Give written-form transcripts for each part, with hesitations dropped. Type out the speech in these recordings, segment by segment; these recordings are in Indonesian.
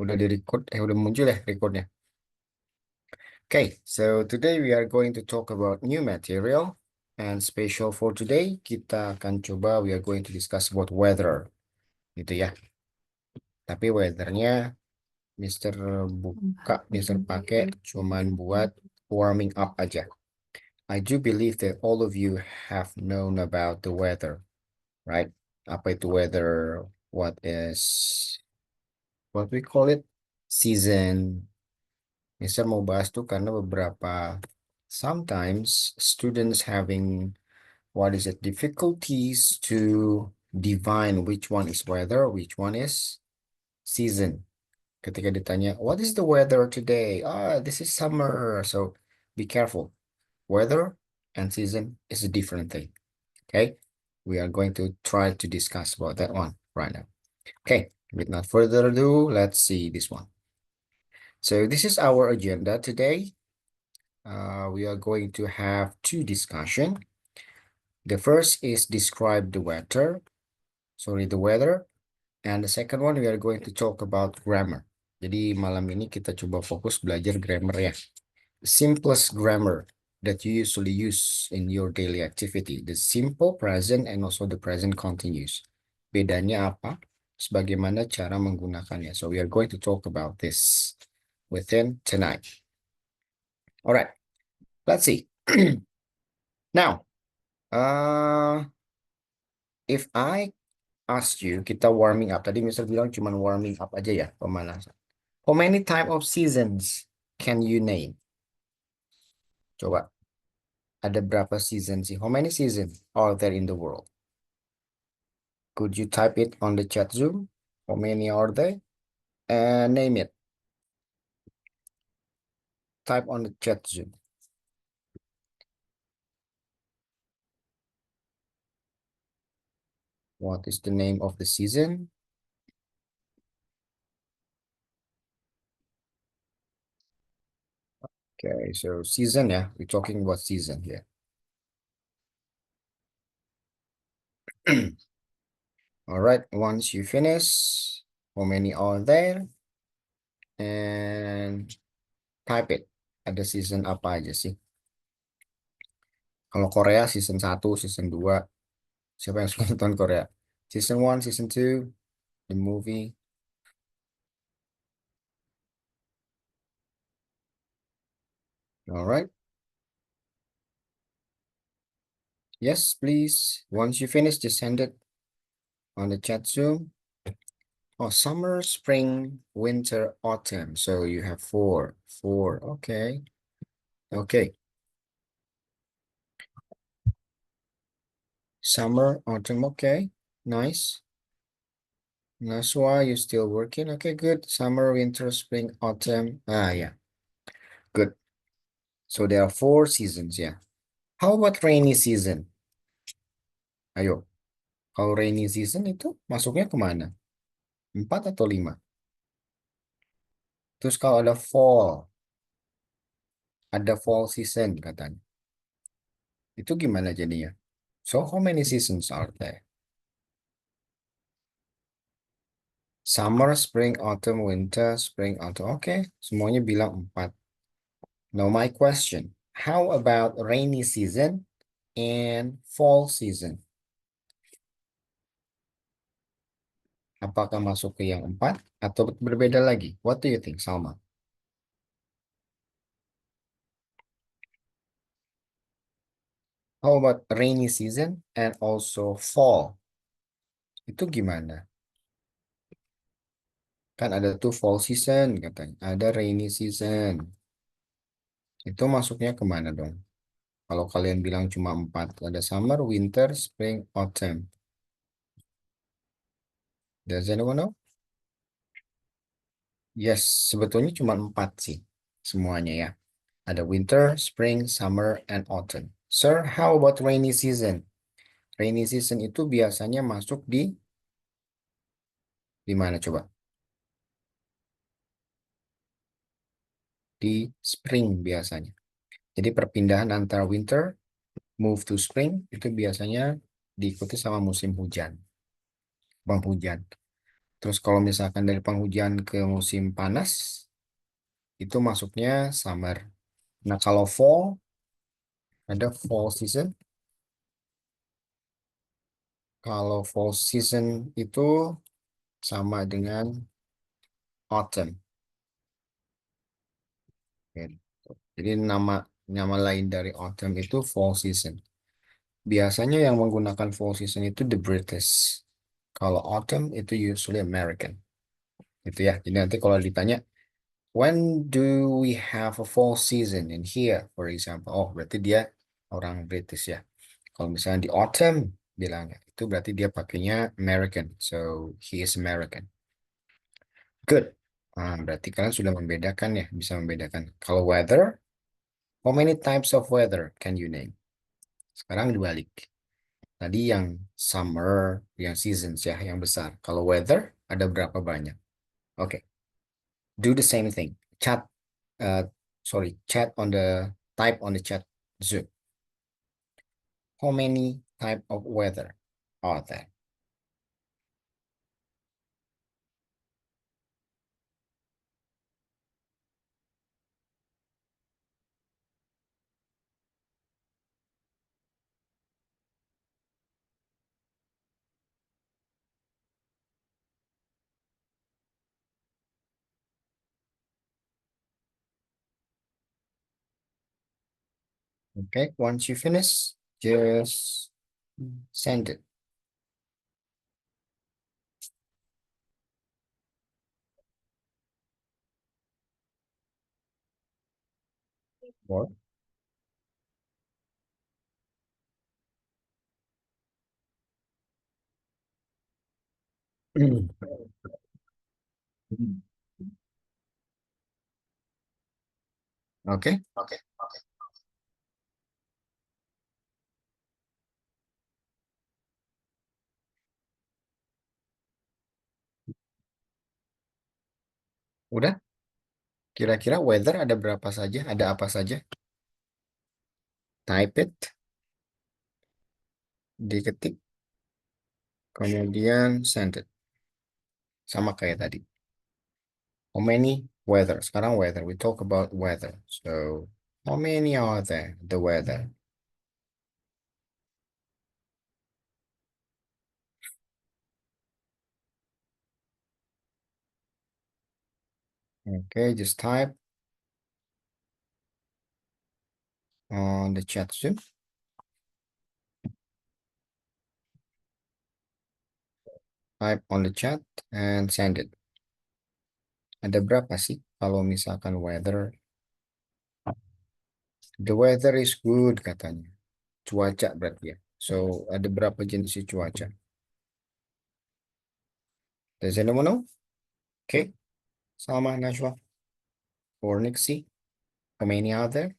Udah di record, udah muncul ya recordnya. Okay, so today we are going to talk about new material and special for today kita akan coba we are going to discuss about weather gitu ya. Tapi weathernya Mister Mister pakai cuman buat warming up aja. I do believe that all of you have known about the weather, right? Apa itu weather? What is what we call it? Season. Mister mau bahas tuh karena beberapa sometimes students having what is it difficulties to define which one is weather, which one is season. Ketika ditanya, what is the weather today? Ah, this is summer. So be careful. Weather and season is a different thing. Okay, we are going to try to discuss about that one right now. Okay, with not further ado, let's see this one. So this is our agenda today. We are going to have two discussion. The first is describe the weather, and the second one we are going to talk about grammar. Jadi malam ini kita coba fokus belajar grammar ya. Simplest grammar that you usually use in your daily activity, the simple present and also the present continuous. Bedanya apa? Sebagaimana cara menggunakannya. So we are going to talk about this within tonight. All right, let's see. Now, if I ask you, kita warming up. Tadi Mister bilang cuma warming up aja ya, pemanasan. How many type of seasons can you name? Coba, ada berapa season sih? How many seasons are there in the world? Could you type it on the chat Zoom? How many are there? And name it. Type on the chat Zoom. What is the name of the season? Okay, so season, yeah, we're talking about season here. All right, once you finish, how many are there? And type it. Ada season apa aja sih? Kalau Korea season 1, season 2. Siapa yang suka nonton Korea? Season 1, season 2, the movie. All right. Yes, please. Once you finish, just send it on the chat Zoom. Oh, summer, spring, winter, autumn. So you have four. Okay. Okay. Summer, autumn. Okay. Nice. That's why you're still working. Okay, good. Summer, winter, spring, autumn. Ah, yeah. Good. So there are 4 seasons, yeah. How about rainy season? Ayo. Kalau rainy season itu masuknya kemana? 4 atau 5? Terus kalau ada fall season katanya. Itu gimana jadinya? So how many seasons are there? Summer, spring, autumn, winter, spring, autumn. Oke, semuanya bilang 4. Now my question, how about rainy season and fall season? Apakah masuk ke yang 4 atau berbeda lagi? What do you think, Salma? How about rainy season and also fall? Itu gimana? Kan ada tuh fall season katanya. Ada rainy season. Itu masuknya kemana dong? Kalau kalian bilang cuma 4. Ada summer, winter, spring, autumn. Does anyone know? Yes, sebetulnya cuma 4 sih. Semuanya ya. Ada winter, spring, summer, and autumn. Sir, how about rainy season? Rainy season itu biasanya masuk di mana coba? Di spring biasanya. Jadi perpindahan antara winter, move to spring, itu biasanya diikuti sama musim hujan. Bang hujan. Terus kalau misalkan dari penghujan ke musim panas, itu masuknya summer. Nah, kalau fall, ada fall season. Kalau fall season itu sama dengan autumn. Gitu. Jadi nama lain dari autumn itu fall season. Biasanya yang menggunakan fall season itu the British. Kalau autumn itu usually American. Gitu ya. Jadi nanti kalau ditanya, when do we have a fall season in here, for example? Oh, berarti dia orang British ya. Kalau misalnya di autumn bilangnya, itu berarti dia pakainya American. So, he is American. Good. Berarti kalian sudah membedakan ya, bisa membedakan. Kalau weather, how many types of weather can you name? Sekarang dibalik. Tadi yang summer, yang seasons ya, yang besar. Kalau weather, ada berapa banyak? Oke, do the same thing. Uh, chat on the type on the chat Zoom. How many type of weather are there? Okay, once you finish, just send it. Or Oke, udah. Kira-kira weather ada berapa saja? Ada apa saja? Type it, diketik, kemudian send it. Sama kayak tadi. How many weather? Sekarang weather. We talk about weather. So, how many are there? The weather. Okay, just type on the chat soon. Type on the chat and send it. Ada berapa sih kalau misalkan weather? The weather is good katanya. Cuaca berarti ya. So, ada berapa jenis cuaca? Does anyone know? Okay, Salma, Najwa, or Nixie? How many are there?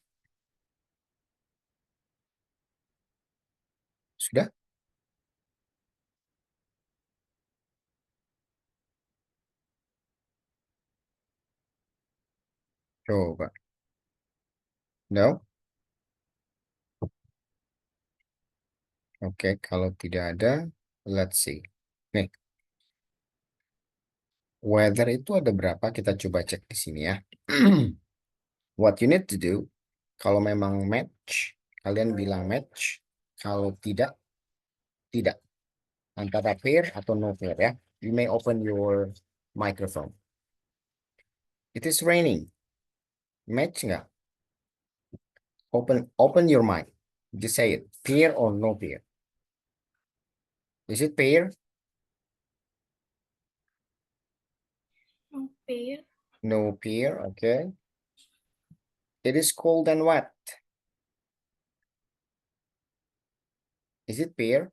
Sudah? Coba. No? Oke, kalau tidak ada, let's see. Nih, weather itu ada berapa? Kita coba cek di sini ya. What you need to do, kalau memang match, kalian bilang match. Kalau tidak, tidak. Antara pair atau no pair ya. You may open your microphone. It is raining. Match nggak? Open your mic. Just say it. Pair or no pair? Is it pair? No pair. No pair, okay. It is cold and wet. Is it pair?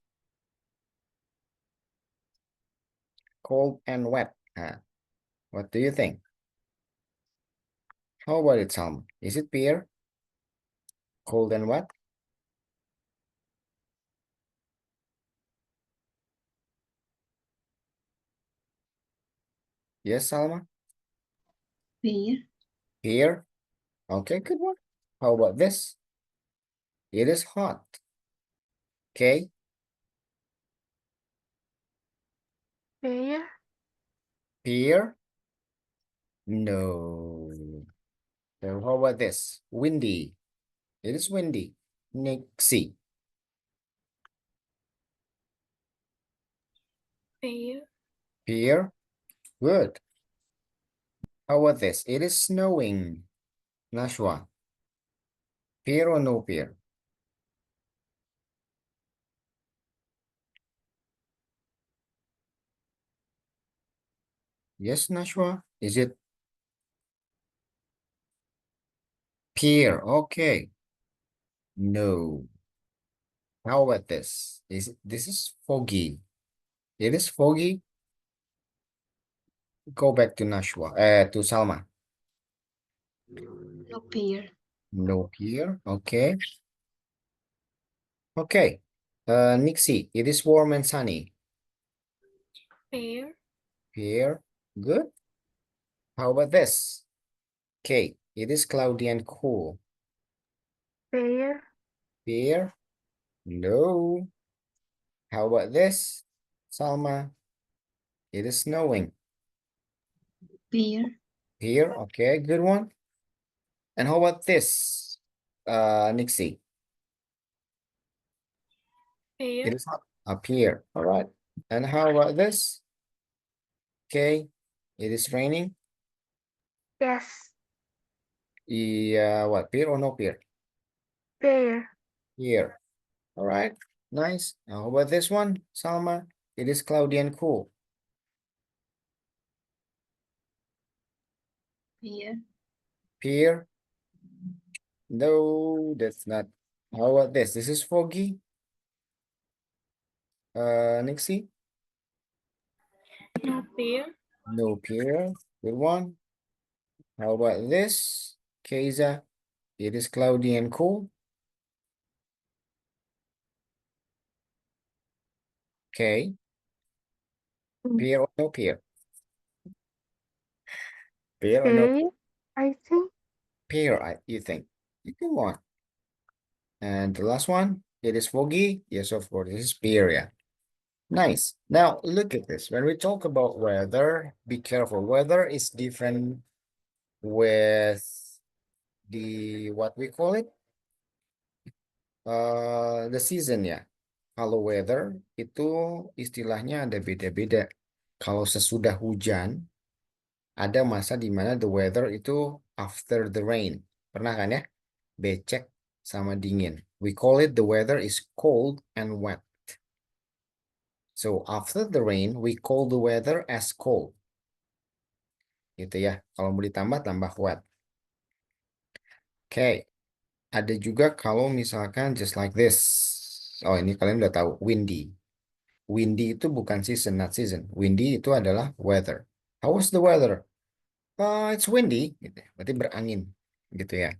Cold and wet. What do you think? How about it, Salma? Is it pair? Cold and wet? Yes, Salma? Pair. Pair? Okay, good one. How about this? It is hot. Okay, Pair. Clear? No. So how about this? Windy. It is windy. Nixie. Pear. Pear. Good. How about this? It is snowing. Nashua. Pear or no pear? Yes, Nashua. Is it pear? Okay. No. How about this? This is foggy? It is foggy. Go back to Nashua. To Salma. No pear. No pear. Okay. Okay. Nixie. It is warm and sunny. Pear. Pear. Good. How about this? Okay. It is cloudy and cool. Pear. Pear. No. How about this? Salma. It is snowing. Pear. Here. Okay. Good one. And how about this? Nixie. It Pear. is up here. All right. And how about this? Okay. It is raining. Yes. Yeah, what? Pear or no pear? Pear. Here. All right. Nice. Now, how about this one, Salma? It is cloudy and cool. Pear. Pear. No, that's not. How about this? This is foggy. Nixie? No pear. No pear. Good one. How about this? Keza? It is cloudy and cool. Okay. Pear or no pear? Pear or no Pear. I think. pear, you think? Come on. And the last one, it is foggy. Yes, of course, this is pear, yeah. Nice. Now, look at this. When we talk about weather, be careful. Weather is different with what we call it? The season ya. Kalau weather itu istilahnya ada beda-beda. Kalau sesudah hujan, ada masa di mana the weather itu after the rain. Pernah kan ya? Becek sama dingin. We call it the weather is cold and wet. So after the rain, we call the weather as cold. Gitu ya. Kalau mau ditambah, tambah wet. Okay. Ada juga kalau misalkan just like this. Oh, ini kalian udah tahu. Windy. Windy itu bukan season, not season. Windy itu adalah weather. How was the weather? It's windy. Gitu. Berarti berangin. Gitu ya.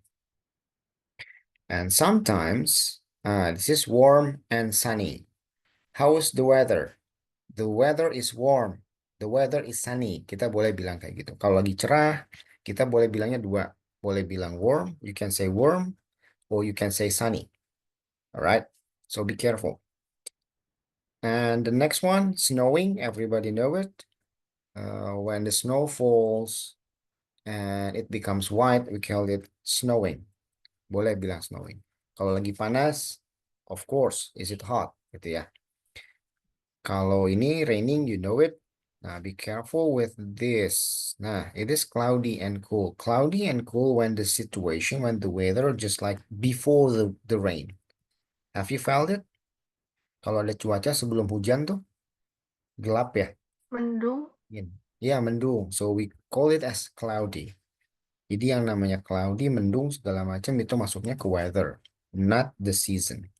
And sometimes, this is warm and sunny. How is the weather? The weather is warm. The weather is sunny. Kita boleh bilang kayak gitu. Kalau lagi cerah, kita boleh bilangnya dua. Boleh bilang warm, you can say warm, or you can say sunny. All right? So be careful. And the next one, snowing. Everybody know it. When the snow falls and it becomes white, we call it snowing. Boleh bilang snowing. Kalau lagi panas, of course, is it hot? Gitu ya. Kalau ini raining, you know it. Now be careful with this. Nah, it is cloudy and cool. Cloudy and cool when the situation, when the weather, just like before the rain. Have you felt it? Kalau ada cuaca sebelum hujan tuh, gelap ya? Mendung. Ya, mendung. So we call it as cloudy. Jadi yang namanya cloudy, mendung, segala macam itu masuknya ke weather, not the season.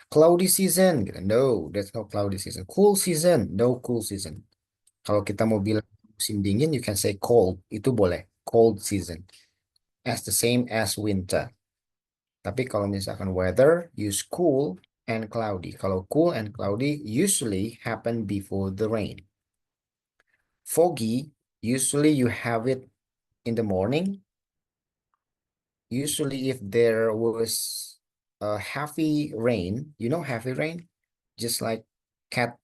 Cloudy season, gitu. No, that's no cloudy season. Cool season, no cool season. Kalau kita mau bilang musim dingin, you can say cold. Itu boleh. Cold season. As the same as winter. Tapi kalau misalkan weather, use cool and cloudy. Kalau cool and cloudy usually happen before the rain. Foggy, usually you have it in the morning. Usually if there was a heavy rain, heavy rain? Just like cat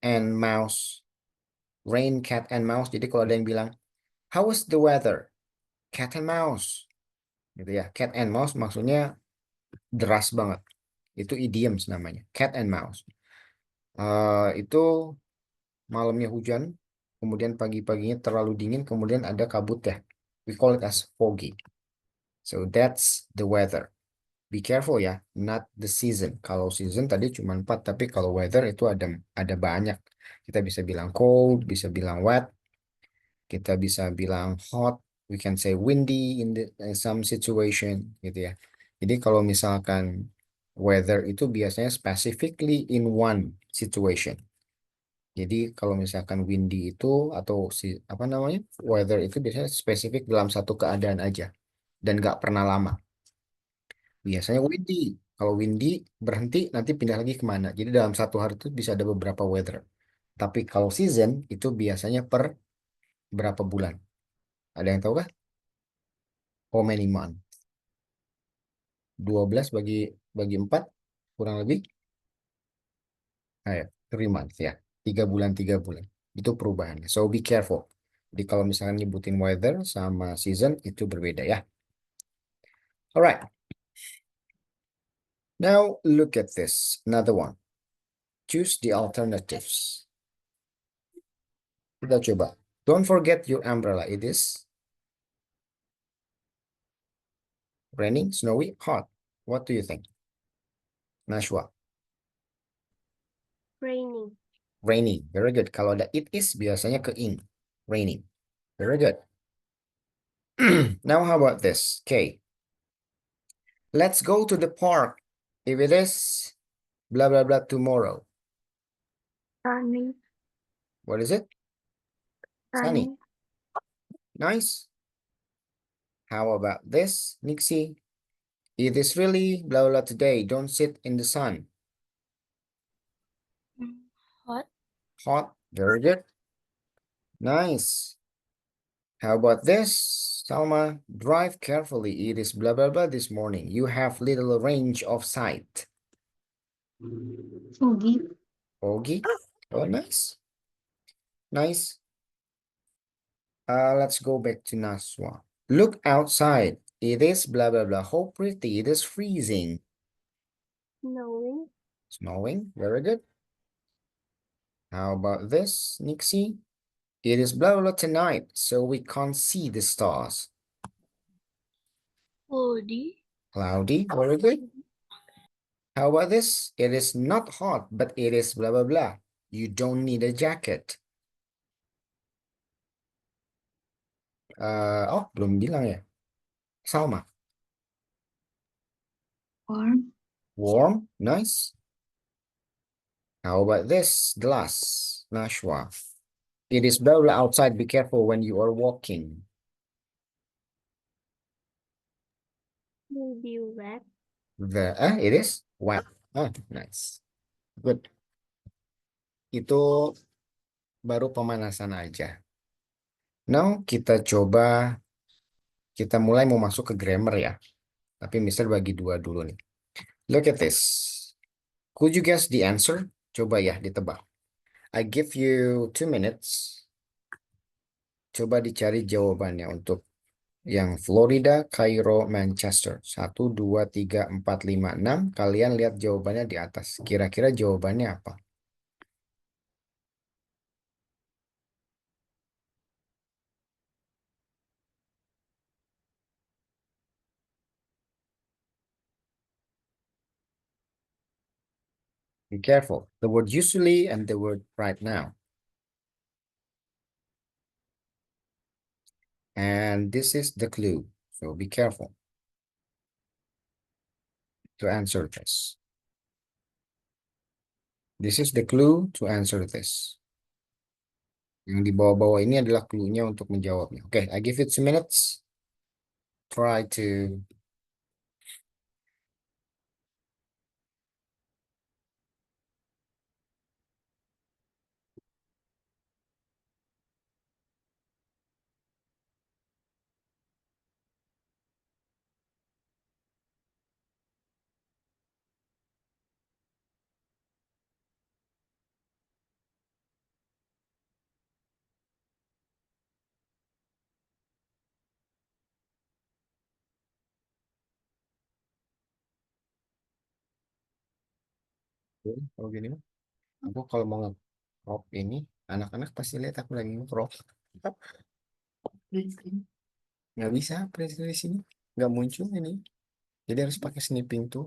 and mouse Rain, cat, and mouse. Jadi kalau ada yang bilang, how was the weather? Cat and mouse. Gitu ya. Cat and mouse maksudnya deras banget. Itu idioms namanya. Cat and mouse. Itu malamnya hujan, kemudian pagi-paginya terlalu dingin, kemudian ada kabut ya. We call it as foggy. So that's the weather. Be careful ya, not the season. Kalau season tadi cuma 4, tapi kalau weather itu ada banyak. Kita bisa bilang cold, bisa bilang wet, kita bisa bilang hot, we can say windy in some situation gitu ya. Jadi kalau misalkan weather itu biasanya specifically in one situation. Jadi kalau misalkan windy itu atau si apa namanya weather itu biasanya spesifik dalam satu keadaan aja dan nggak pernah lama. Biasanya windy. Kalau windy berhenti nanti pindah lagi kemana. Jadi dalam satu hari itu bisa ada beberapa weather. Tapi kalau season itu biasanya per berapa bulan. Ada yang tahu kah? How many month? 12 bagi 4 kurang lebih. Ayo, 3 months ya. 3 bulan 3 bulan. Itu perubahannya. So be careful. Jadi kalau misalkan nyebutin weather sama season itu berbeda ya. Alright. Now look at this. Another one. Choose the alternatives. Kita coba. Don't forget your umbrella. It is raining, snowy, hot. What do you think? Nashwa. Raining. Raining. Very good. Kalau ada it is biasanya ke ing. Raining. Very good. Now how about this? Okay. Let's go to the park. If it is blah blah blah tomorrow. Sunny. What is it? Sunny. Sunny. Nice. How about this, Nixie? It is really blah blah today. Don't sit in the sun. Hot. Hot. Very good. Nice. How about this, Salma? Drive carefully. It is blah blah blah this morning. You have little range of sight. Foggy. Foggy. Oh, nice. Nice. Let's go back to Naswa. Look outside. It is blah blah blah. How pretty. It is freezing. Snowing. Snowing. Very good. How about this, Nixie? It is blah blah tonight, so we can't see the stars. Cloudy. Cloudy. Very good. How about this? It is not hot, but it is blah blah blah. You don't need a jacket. Oh, belum bilang ya. Salma. Warm. Warm. Nice. How about this? Glass. Nashwa. It is blah blah outside. Be careful when you are walking. Maybe wet. It is wet. Oh, nice. Good. Itu baru pemanasan aja. Now kita mulai mau masuk ke grammar ya. Tapi misal bagi dua dulu nih. Look at this. Could you guess the answer? Coba ya ditebak. I give you 2 minutes. Coba dicari jawabannya untuk yang Florida, Cairo, Manchester. 1, 2, 3, 4, 5, 6. Kalian lihat jawabannya di atas. Kira-kira jawabannya apa? Be careful. The word usually and the word right now. And this is the clue. So be careful to answer this. This is the clue to answer this. Yang di bawah-bawah ini adalah clue-nya untuk menjawabnya. Oke, I give it 2 minutes. Try to Kalau gini mah, aku kalau mau nge-crop ini, anak-anak pasti lihat aku lagi nge-crop. Nggak bisa presisi di sini, nggak muncul ini. Jadi harus pakai snipping tuh.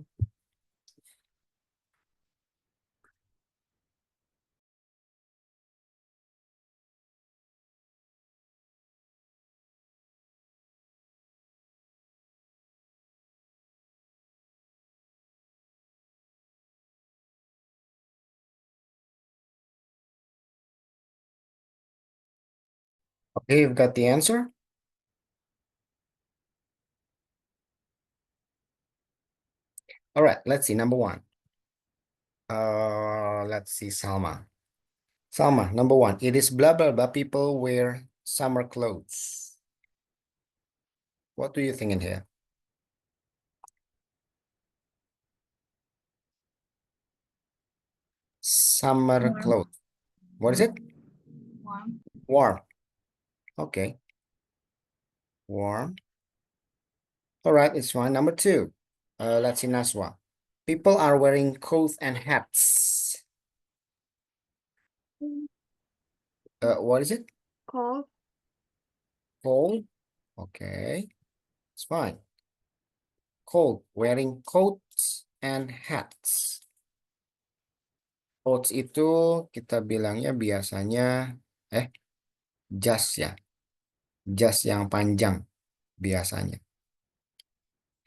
Okay, you've got the answer. All right, let's see. Number one. Let's see, Salma. Salma, number one. It is blah blah blah. People wear summer clothes. What do you think in here? Summer Warm. clothes. What is it? Warm. Warm. Okay. Warm. All right, it's fine. Number two. Let's see, Naswa. People are wearing coats and hats. What is it? Cold. Cold. Okay, it's fine. Cold. Wearing coats and hats. Coats itu kita bilangnya biasanya jas ya. Jas yang panjang biasanya.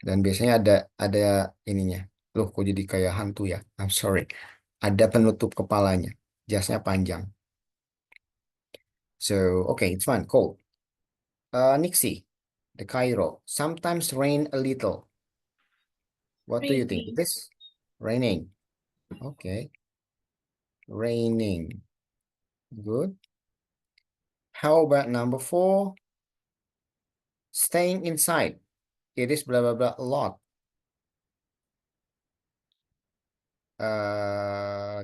Dan biasanya ada ininya. Loh, kok jadi kayak hantu ya? I'm sorry. Ada penutup kepalanya. Jasnya panjang. So, okay, it's fine. Cold. Nixie, the Cairo. Sometimes rain a little. What do you think? Raining. It is raining. Okay. Raining. Good. How about number four? Staying inside. It is blah blah blah a lot.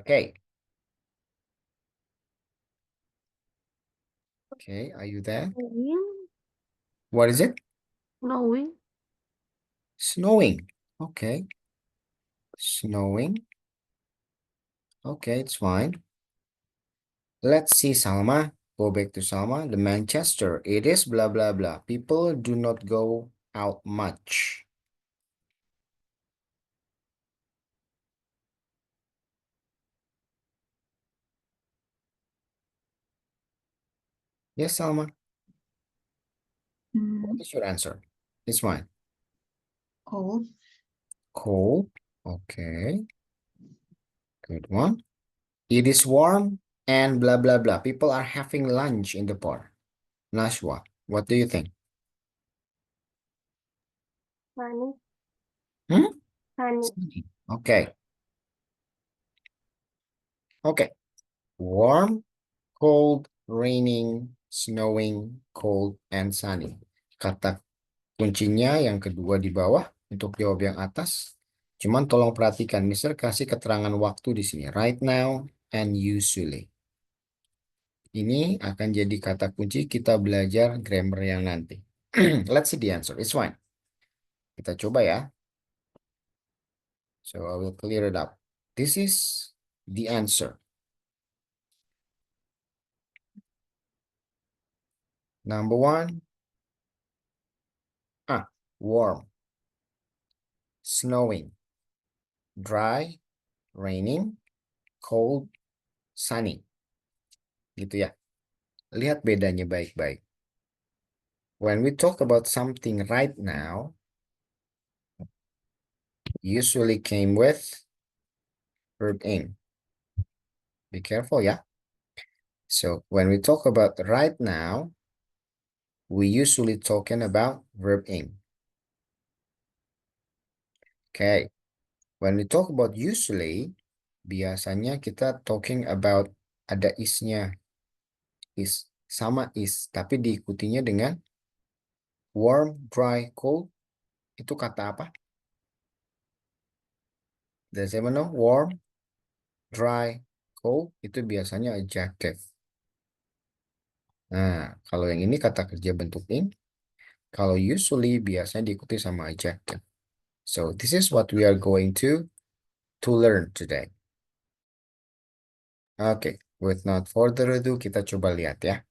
Okay. Okay, are you there? Snowing. What is it? Snowing. Snowing. Okay. Snowing. Okay, it's fine. Let's see, Salma. Go back to Salma. The Manchester. It is blah blah blah. People do not go out much. Yes, Salma. What is your answer? It's fine. Cold. Cold. Okay. Good one. It is warm and blah blah blah. People are having lunch in the park. Nashwa, what do you think? Sunny. Hmm? Sunny. Okay. Okay. Warm, cold, raining, snowing, cold, and sunny. Kata kuncinya yang kedua di bawah untuk jawab yang atas. Cuman tolong perhatikan, Mister kasih keterangan waktu di sini. Right now and usually. Ini akan jadi kata kunci kita belajar grammar yang nanti. Let's see the answer. It's fine. Kita coba ya. So I will clear it up. This is the answer. Number one. Warm. Snowing. Dry. Raining. Cold. Sunny. Gitu ya. Lihat bedanya baik-baik. When we talk about something right now, usually came with verb in. Be careful, yeah? So when we talk about right now, we usually talking about verb in. Okay. When we talk about usually, biasanya kita talking about ada is-nya. Is sama is, tapi diikutinya dengan warm, dry, cold. Itu kata apa? Does anyone know? Warm, dry, cold. Itu biasanya adjective. Nah, kalau yang ini kata kerja bentuk in. Kalau usually biasanya diikuti sama adjective. So this is what we are going to learn today. Oke, with not further ado, kita coba lihat ya.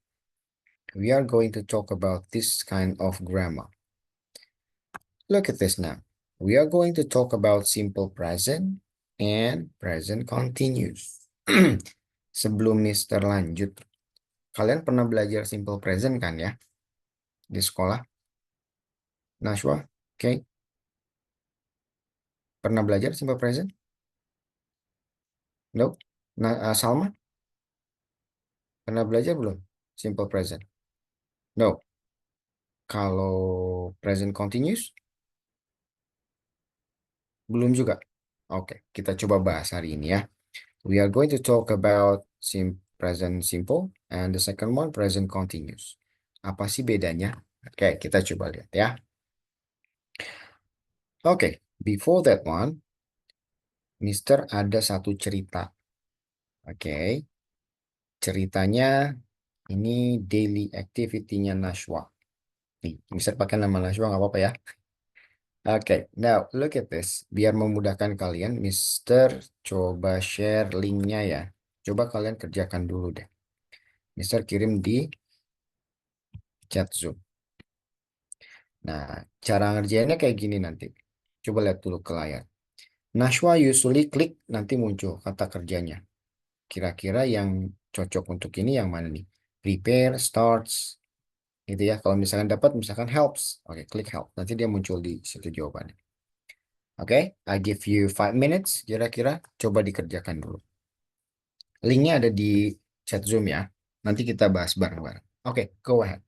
We are going to talk about this kind of grammar. Look at this now. We are going to talk about simple present and present continuous. Sebelum Mister lanjut, kalian pernah belajar simple present kan ya di sekolah? Nashwa, oke? Pernah belajar simple present? No? Nah, Salma, pernah belajar belum? Simple present? No. Kalau present continuous, belum juga. Oke, kita coba bahas hari ini ya. We are going to talk about present simple and the second one present continuous. Apa sih bedanya? Oke, kita coba lihat ya. Oke, before that one, Mister ada satu cerita. Oke, ceritanya ini daily activity-nya Nashwa. Nih, Mister pakai nama Nashwa nggak apa-apa ya. Oke, now look at this. Biar memudahkan kalian, Mister coba share linknya ya. Coba kalian kerjakan dulu deh. Mister kirim di chat Zoom. Nah, cara ngerjainnya kayak gini nanti. Coba lihat dulu ke layar. Nashwa usually klik, nanti muncul kata kerjanya. Kira-kira yang cocok untuk ini yang mana nih? Prepare, starts, gitu ya. Kalau misalkan dapat, misalkan helps. Oke, klik help. Nanti dia muncul di situ jawabannya. Oke, I give you 5 minutes. Kira-kira coba dikerjakan dulu. Linknya ada di chat Zoom ya. Nanti kita bahas bareng-bareng. Oke, go ahead.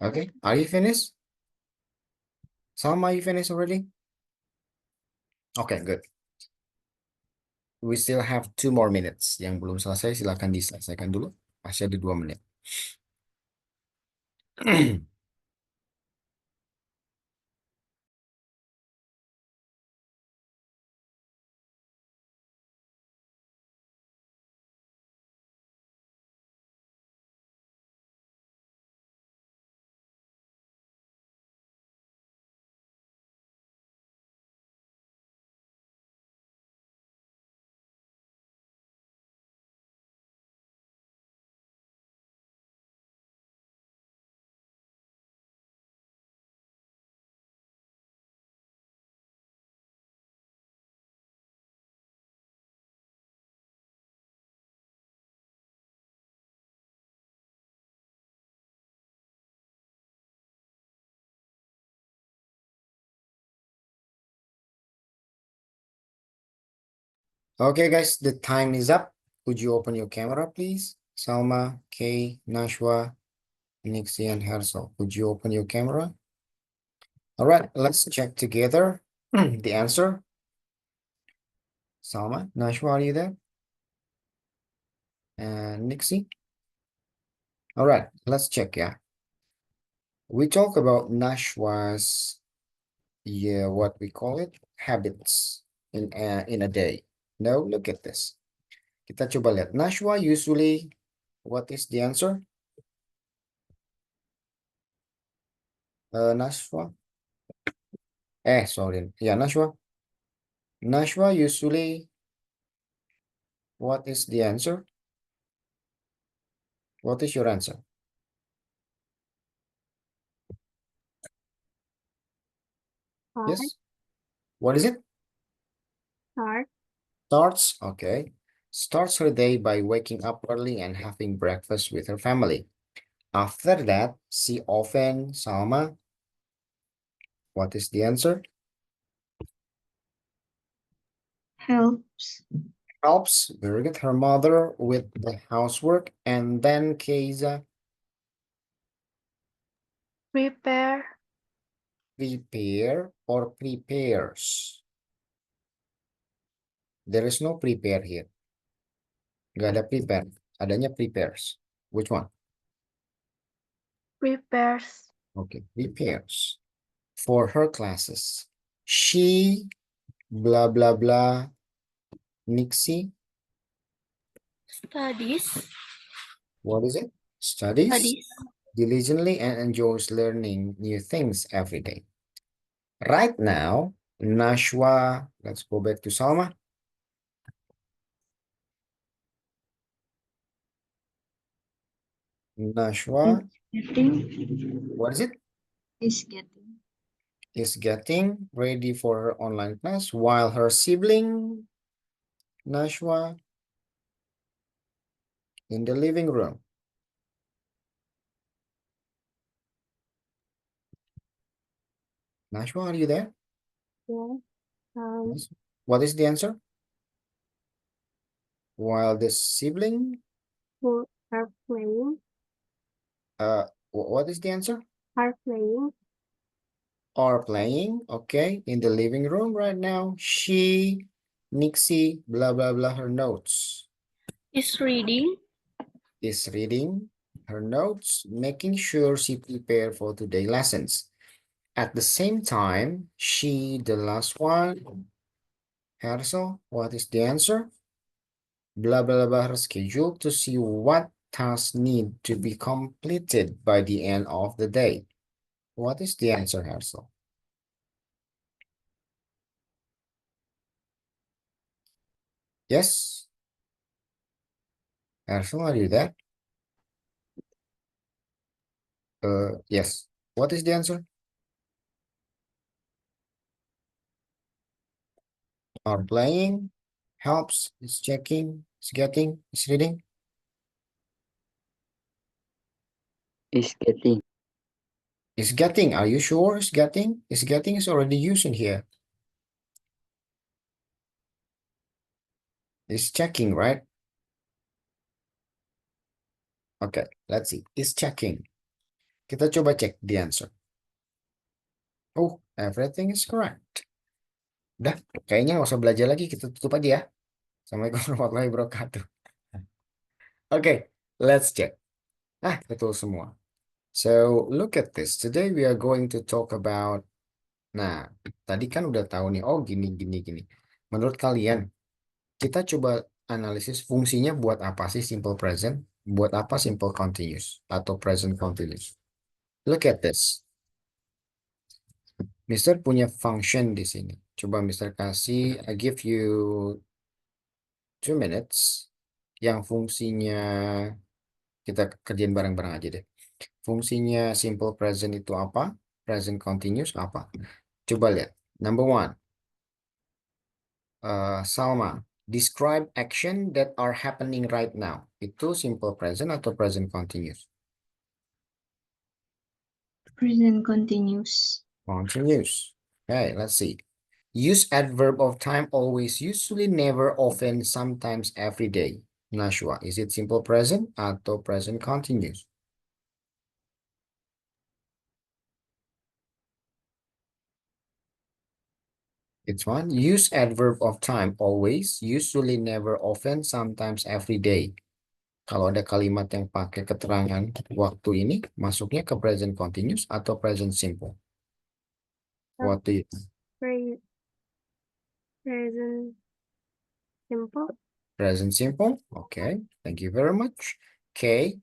Oke, are you finished? Salma, are you finished already? Okay, good. We still have 2 more minutes. Yang belum selesai silakan diselesaikan dulu. Masih ada 2 menit. Okay, guys, the time is up. Could you open your camera, please? Salma, Kay, Nashwa, Nixie, and Hersel. Could you open your camera? All right, let's check together the answer. Salma, Nashwa, are you there? And Nixie? All right, let's check, yeah. We talk about Nashwa's, yeah, what we call it, habits in a day. Now, look at this. Kita coba lihat. Nashwa usually, what is the answer? Nashwa? Sorry. Yeah, Nashwa. Nashwa usually, what is the answer? What is your answer? Start. Yes. What is it? Start. Starts, okay. Starts her day by waking up early and having breakfast with her family. After that, she often, Salma, what is the answer? Helps. Helps, very good, her mother with the housework. And then Keiza, Prepare. prepare or prepares. There is no prepare here. Gak ada prepare. Adanya prepares. Which one? Prepares. Okay, prepares for her classes. She, blah, blah, blah, Nixie. Studies. What is it? Studies diligently and enjoys learning new things every day. Right now, Nashwa, let's go back to Salma. Nashwa, what is it? Is getting ready for her online class while her sibling, Nashwa, in the living room. Nashwa, are you there? Yeah. Yes. What is the answer? While the sibling, Who are playing. what is the answer? Are playing. Are playing, okay, in the living room right now. She, Nixie, blah, blah, blah, her notes. Is reading. Is reading her notes, making sure she prepare for today's lessons. At the same time, she, the last one, Hersel, what is the answer? Blah, blah, blah, her schedule to see what tasks need to be completed by the end of the day. What is the answer, Hersel? Yes? Hersel, are you there? Yes. What is the answer? Are playing, helps, is checking, is getting, is reading. Is getting. Is getting, are you sure is getting? Is getting is already used in here. Is checking, right? Okay, let's see. Is checking. Kita coba cek the answer. Oh, everything is correct. Udah, kayaknya nggak usah belajar lagi. Kita tutup aja ya. Assalamualaikum warahmatullahi wabarakatuh. Okay, let's check. Ah, betul semua. So, look at this. Today we are going to talk about, nah, tadi kan udah tahu nih, oh gini, gini, gini. Menurut kalian, kita coba analisis fungsinya buat apa sih simple present? Buat apa simple continuous atau present continuous? Look at this. Mister punya function di sini. Coba Mister kasih, I give you 2 minutes. Yang fungsinya, kita kerjain bareng-bareng aja deh. Fungsinya simple present itu apa? Present continuous apa? Coba lihat. Number 1. Salma, describe action that are happening right now. Itu simple present atau present continuous? Present continuous. Continuous. Okay, let's see. Use adverb of time always, usually, never, often, sometimes, every day. Nashwa, is it simple present atau present continuous? It's one. Use adverb of time always, usually, never, often, sometimes, every day. Kalau ada kalimat yang pakai keterangan waktu ini, masuknya ke present continuous atau present simple? What do you think? Present simple. Present simple. Okay, thank you very much. K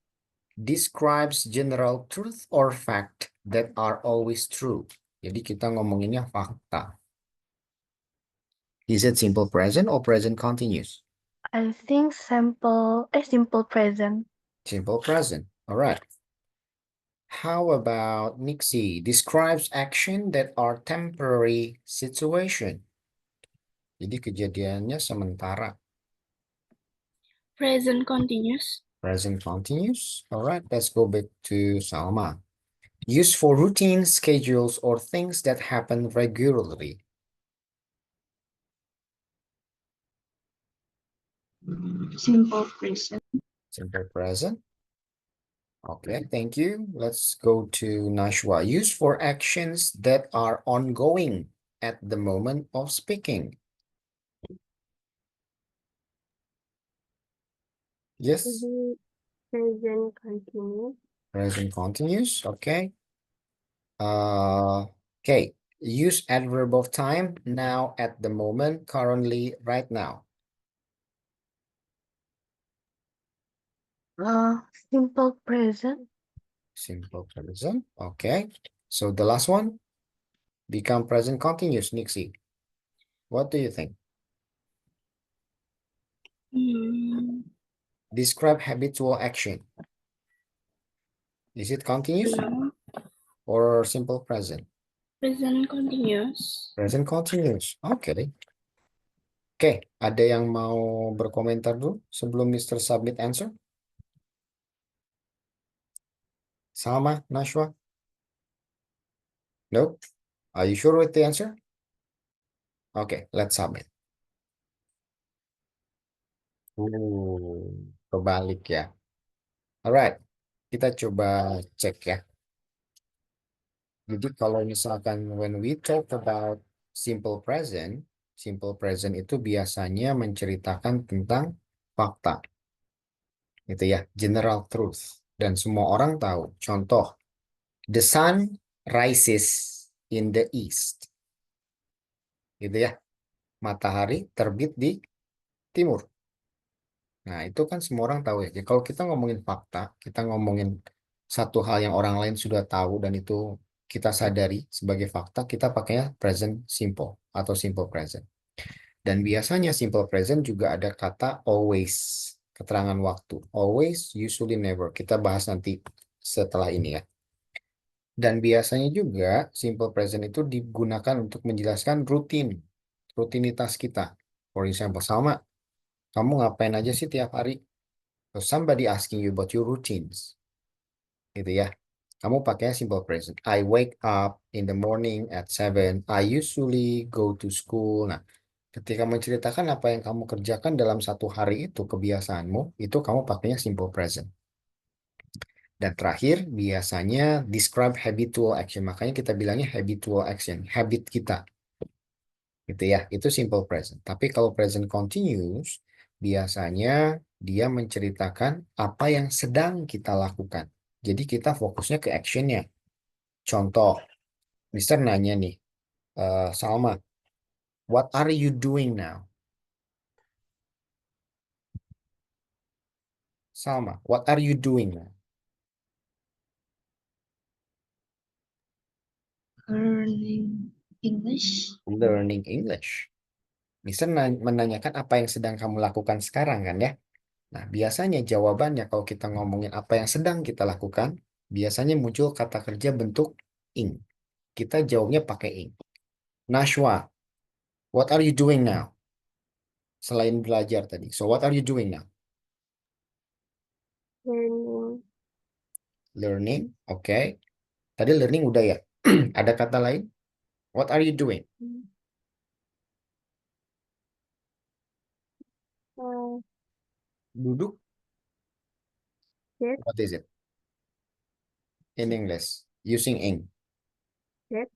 describes general truth or fact that are always true. Jadi kita ngomonginnya fakta. Is it simple present or present continuous? I think simple present. Simple present. All right. How about Nixie? Describes action that are temporary situation. Jadi kejadiannya sementara. Present continuous. Present continuous. All right, let's go back to Salma. Used for routine, schedules, or things that happen regularly. Simple present. Simple present. Okay, thank you. Let's go to Nashwa. Used for actions that are ongoing at the moment of speaking. Yes, Present continuous. present continuous. Okay. Okay. Use adverb of time, now, at the moment, currently, right now. Simple present. Simple present. Okay. So the last one, become present continuous, Nixie. What do you think? Describe habitual action. Is it continuous No. or simple present? Present continuous. Present continuous. Okay. Oke, ada yang mau berkomentar dulu sebelum Mr. Submit answer? Salma, Nashwa? Nope. Are you sure with the answer? Okay, let's submit. Kebalik ya. Alright, kita coba cek ya. Jadi kalau misalkan when we talk about simple present itu biasanya menceritakan tentang fakta. Gitu ya, general truth. Dan semua orang tahu. Contoh, the sun rises in the east. Gitu ya. Matahari terbit di timur. Nah, itu kan semua orang tahu ya. Jadi kalau kita ngomongin fakta, kita ngomongin satu hal yang orang lain sudah tahu dan itu kita sadari sebagai fakta, kita pakainya present simple atau simple present. Dan biasanya simple present juga ada kata always, keterangan waktu. Always, usually, never. Kita bahas nanti setelah ini ya. Dan biasanya juga simple present itu digunakan untuk menjelaskan rutinitas kita. For example, sama, kamu ngapain aja sih tiap hari? So somebody asking you about your routines. Gitu ya. Kamu pakai simple present. I wake up in the morning at 7. I usually go to school. Nah, ketika menceritakan apa yang kamu kerjakan dalam satu hari itu, kebiasaanmu, itu kamu pakainya simple present. Dan terakhir, biasanya describe habitual action. Makanya kita bilangnya habitual action. Habit kita. Gitu ya. Itu simple present. Tapi kalau present continuous, biasanya dia menceritakan apa yang sedang kita lakukan. Jadi kita fokusnya ke actionnya. Contoh, Mister nanya nih, Salma, what are you doing now? Salma, what are you doing now? Learning English. Learning English. Mister menanyakan apa yang sedang kamu lakukan sekarang kan ya? Nah, biasanya jawabannya kalau kita ngomongin apa yang sedang kita lakukan, biasanya muncul kata kerja bentuk ing. Kita jawabnya pakai ing. Nashwa, what are you doing now? Selain belajar tadi. So, what are you doing now? Learning. Learning, oke. Tadi learning udah ya. Ada kata lain? What are you doing? Duduk, Sit. what is it? In English, using ing. Sit.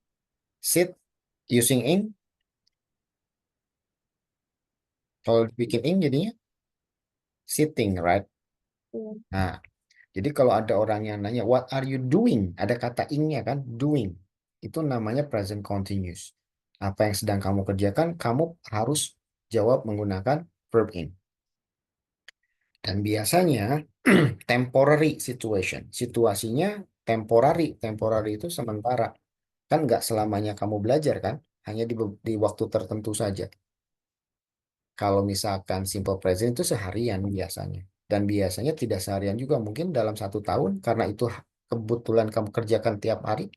Sit, using ing. Kalau bikin ing jadinya sitting, right? Yeah. Nah, jadi kalau ada orang yang nanya, what are you doing? Ada kata ingnya kan, doing. Itu namanya present continuous. Apa yang sedang kamu kerjakan, kamu harus jawab menggunakan verb in. Dan biasanya temporary situation. Situasinya temporary. Temporary itu sementara. Kan nggak selamanya kamu belajar kan? Hanya di waktu tertentu saja. Kalau misalkan simple present itu seharian biasanya. Dan biasanya tidak seharian juga. Mungkin dalam 1 tahun karena itu kebetulan kamu kerjakan tiap hari.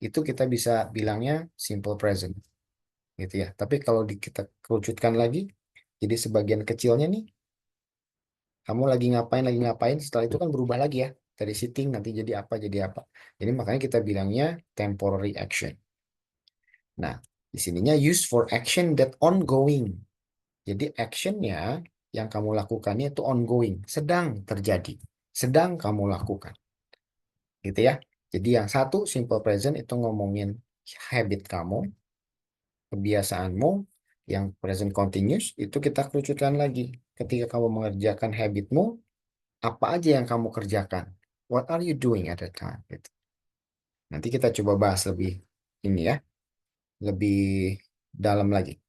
Itu kita bisa bilangnya simple present. Gitu ya. Tapi kalau kita kerucutkan lagi. Jadi sebagian kecilnya nih. Kamu lagi ngapain. Setelah itu kan berubah lagi ya. Dari sitting nanti jadi apa. Jadi makanya kita bilangnya temporary action. Nah, di sininya use for action that ongoing. Jadi actionnya yang kamu lakukannya itu ongoing, sedang terjadi, sedang kamu lakukan, gitu ya. Jadi yang satu simple present itu ngomongin habit kamu, kebiasaanmu. Yang present continuous itu kita kerucutkan lagi. Ketika kamu mengerjakan habitmu, apa aja yang kamu kerjakan? What are you doing at that time? Gitu. Nanti kita coba bahas lebih ini ya, lebih dalam lagi.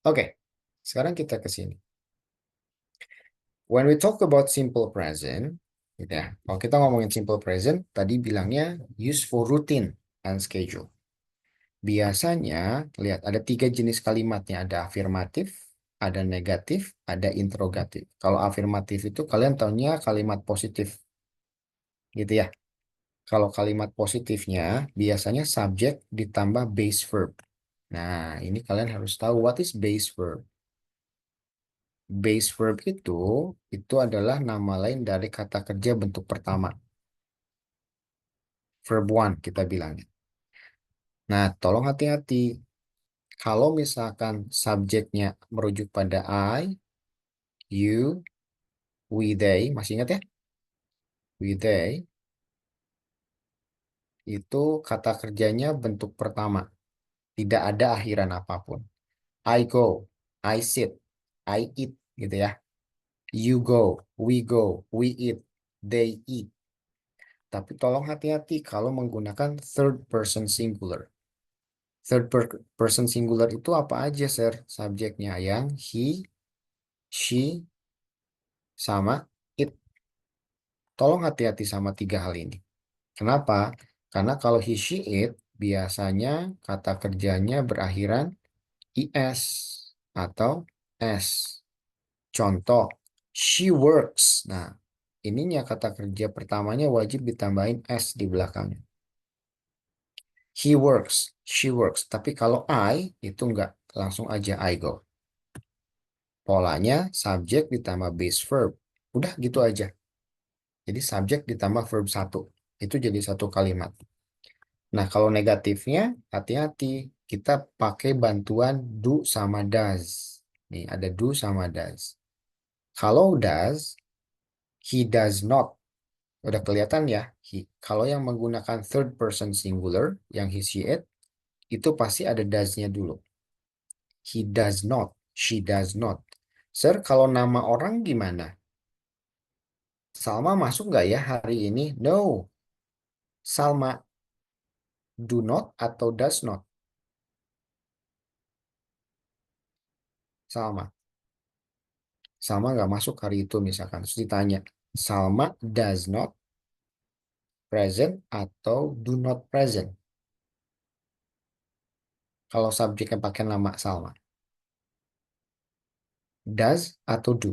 Oke, sekarang kita ke sini. When we talk about simple present, gitu ya. Kalau kita ngomongin simple present, tadi bilangnya use for routine and schedule. Biasanya, lihat ada 3 jenis kalimatnya. Ada afirmatif, ada negatif, ada interrogatif. Kalau afirmatif itu kalian tahunya kalimat positif. Gitu ya. Kalau kalimat positifnya biasanya subjek ditambah base verb. Nah, ini kalian harus tahu what is base verb. Base verb itu adalah nama lain dari kata kerja bentuk pertama. Verb one kita bilangnya. Nah, tolong hati-hati. Kalau misalkan subjeknya merujuk pada I, you, we, they, masih ingat ya? We, they, itu kata kerjanya bentuk pertama. Tidak ada akhiran apapun. I go, I sit, I eat, gitu ya. You go, we eat, they eat. Tapi tolong hati-hati kalau menggunakan third person singular. Third person singular itu apa aja, sir? Subjeknya yang he, she, sama it. Tolong hati-hati sama 3 hal ini. Kenapa? Karena kalau he, she, it, biasanya kata kerjanya berakhiran is atau s. Contoh, she works. Nah, ininya kata kerja pertamanya wajib ditambahin s di belakangnya. He works, she works. Tapi kalau I, itu enggak. Langsung aja I go. Polanya subjek ditambah base verb. Udah gitu aja. Jadi subjek ditambah verb 1. Itu jadi satu kalimat. Nah, kalau negatifnya, hati-hati. Kita pakai bantuan do sama does. Nih, ada do sama does. Kalau does, he does not. Udah kelihatan ya? Kalau yang menggunakan third person singular, yang he, she, it, itu pasti ada does-nya dulu. He does not. She does not. Sir, kalau nama orang gimana? Salma masuk nggak ya hari ini? No. Salma do not atau does not? Salma. Salma nggak masuk hari itu misalkan. Terus ditanya, Salma does not present atau do not present? Kalau subjeknya pakai nama Salma. Does atau do?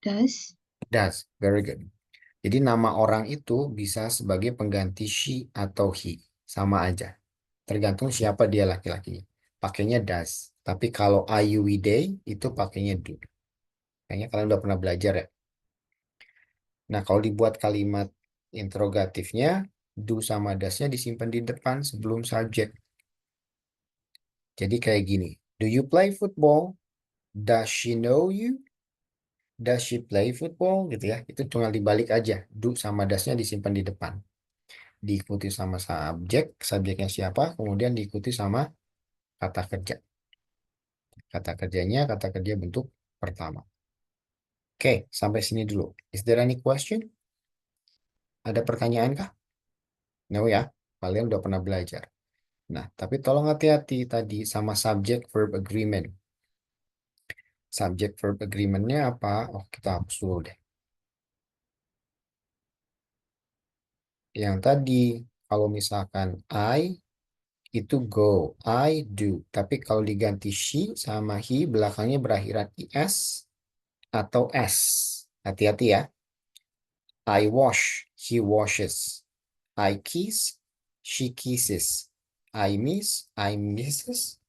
Does. Does. Very good. Jadi nama orang itu bisa sebagai pengganti she atau he. Sama aja. Tergantung siapa dia laki-lakinya. Pakainya does. Tapi kalau I, you, we, they itu pakainya do. Kayaknya kalian udah pernah belajar ya. Nah, kalau dibuat kalimat interrogatifnya, do sama does-nya disimpan di depan sebelum subjek. Jadi kayak gini. Do you play football? Does she know you? Does she play football? Gitu ya. Itu cuma dibalik aja. Do sama does-nya disimpan di depan. Diikuti sama subjek, subjeknya siapa, kemudian diikuti sama kata kerja. Kata kerjanya, kata kerja bentuk pertama. Oke, sampai sini dulu. Is there any question? Ada pertanyaan kah? No ya, kalian udah pernah belajar. Nah, tapi tolong hati-hati tadi sama subject verb agreement. Subject verb agreement-nya apa? Oh, kita hapus dulu deh. Yang tadi, kalau misalkan I, itu go. I do. Tapi kalau diganti she sama he, belakangnya berakhiran is atau s. Hati-hati ya. I wash, he washes. I kiss, she kisses. I miss, I misses.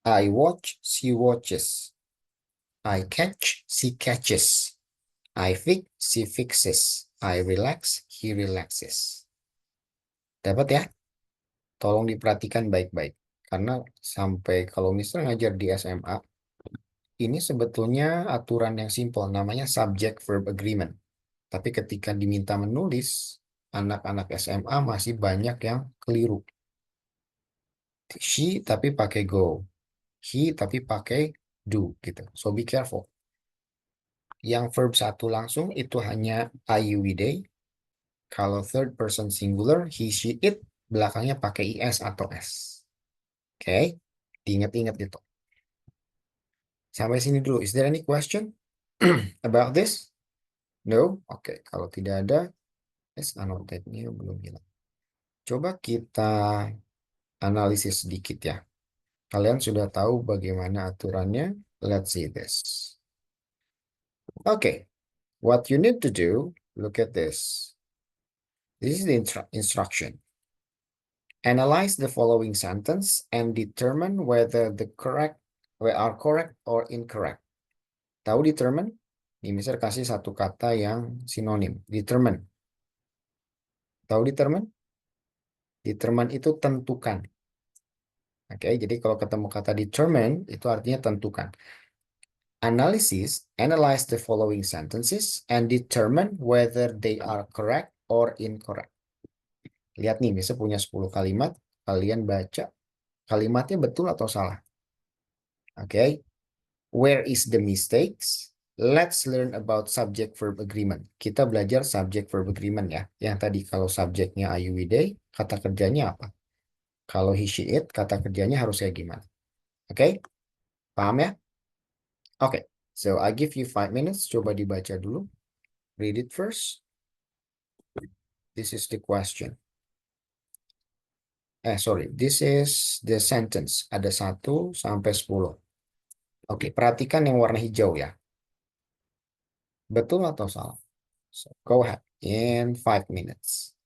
I watch, she watches. I catch, she catches. I fix, she fixes. I relax, he relaxes. Dapat ya? Tolong diperhatikan baik-baik. Karena sampai kalau misalnya ngajar di SMA, ini sebetulnya aturan yang simpel, namanya subject verb agreement. Tapi ketika diminta menulis, anak-anak SMA masih banyak yang keliru. She tapi pakai go. He tapi pakai do gitu. So be careful. Yang verb satu langsung itu hanya I, you, we, they. Kalau third person singular, he, she, it, belakangnya pakai is atau s. Oke, diingat-ingat gitu. Sampai sini dulu. Is there any question about this? No? Oke, kalau tidak ada, annotate-nya belum hilang. Coba kita analisis sedikit ya. Kalian sudah tahu bagaimana aturannya? Let's see this. Okay, what you need to do, look at this. This is the instruction. Analyze the following sentence and determine whether are correct or incorrect. Tahu determine? Ini misal kasih satu kata yang sinonim. Determine. Tahu determine? Determine itu tentukan. Oke, jadi kalau ketemu kata determine, itu artinya tentukan. Analyze the following sentences and determine whether they are correct or incorrect. Lihat nih, misalnya punya 10 kalimat, kalian baca kalimatnya betul atau salah. Oke. Where is the mistakes? Let's learn about subject verb agreement. Kita belajar subject verb agreement ya. Yang tadi kalau subjeknya I, you, we, they, kata kerjanya apa? Kalau he, she, it, kata kerjanya harus kayak gimana? Oke? Paham ya? Oke. So I give you 5 minutes. Coba dibaca dulu. Read it first. This is the question. Sorry. This is the sentence. Ada 1 sampai 10. Oke, perhatikan yang warna hijau ya. Betul atau salah? So, go ahead in 5 minutes.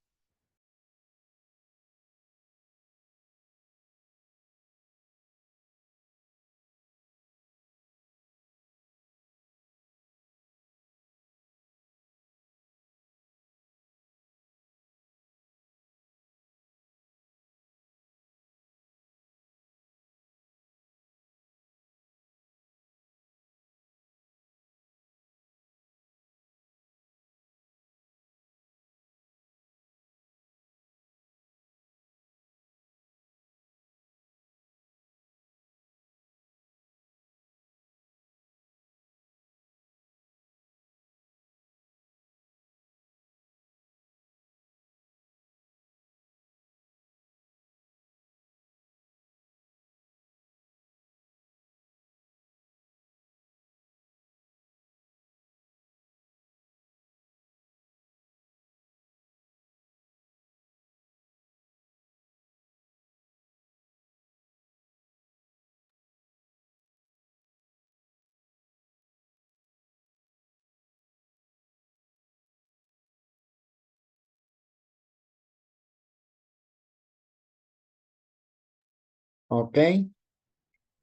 Okay,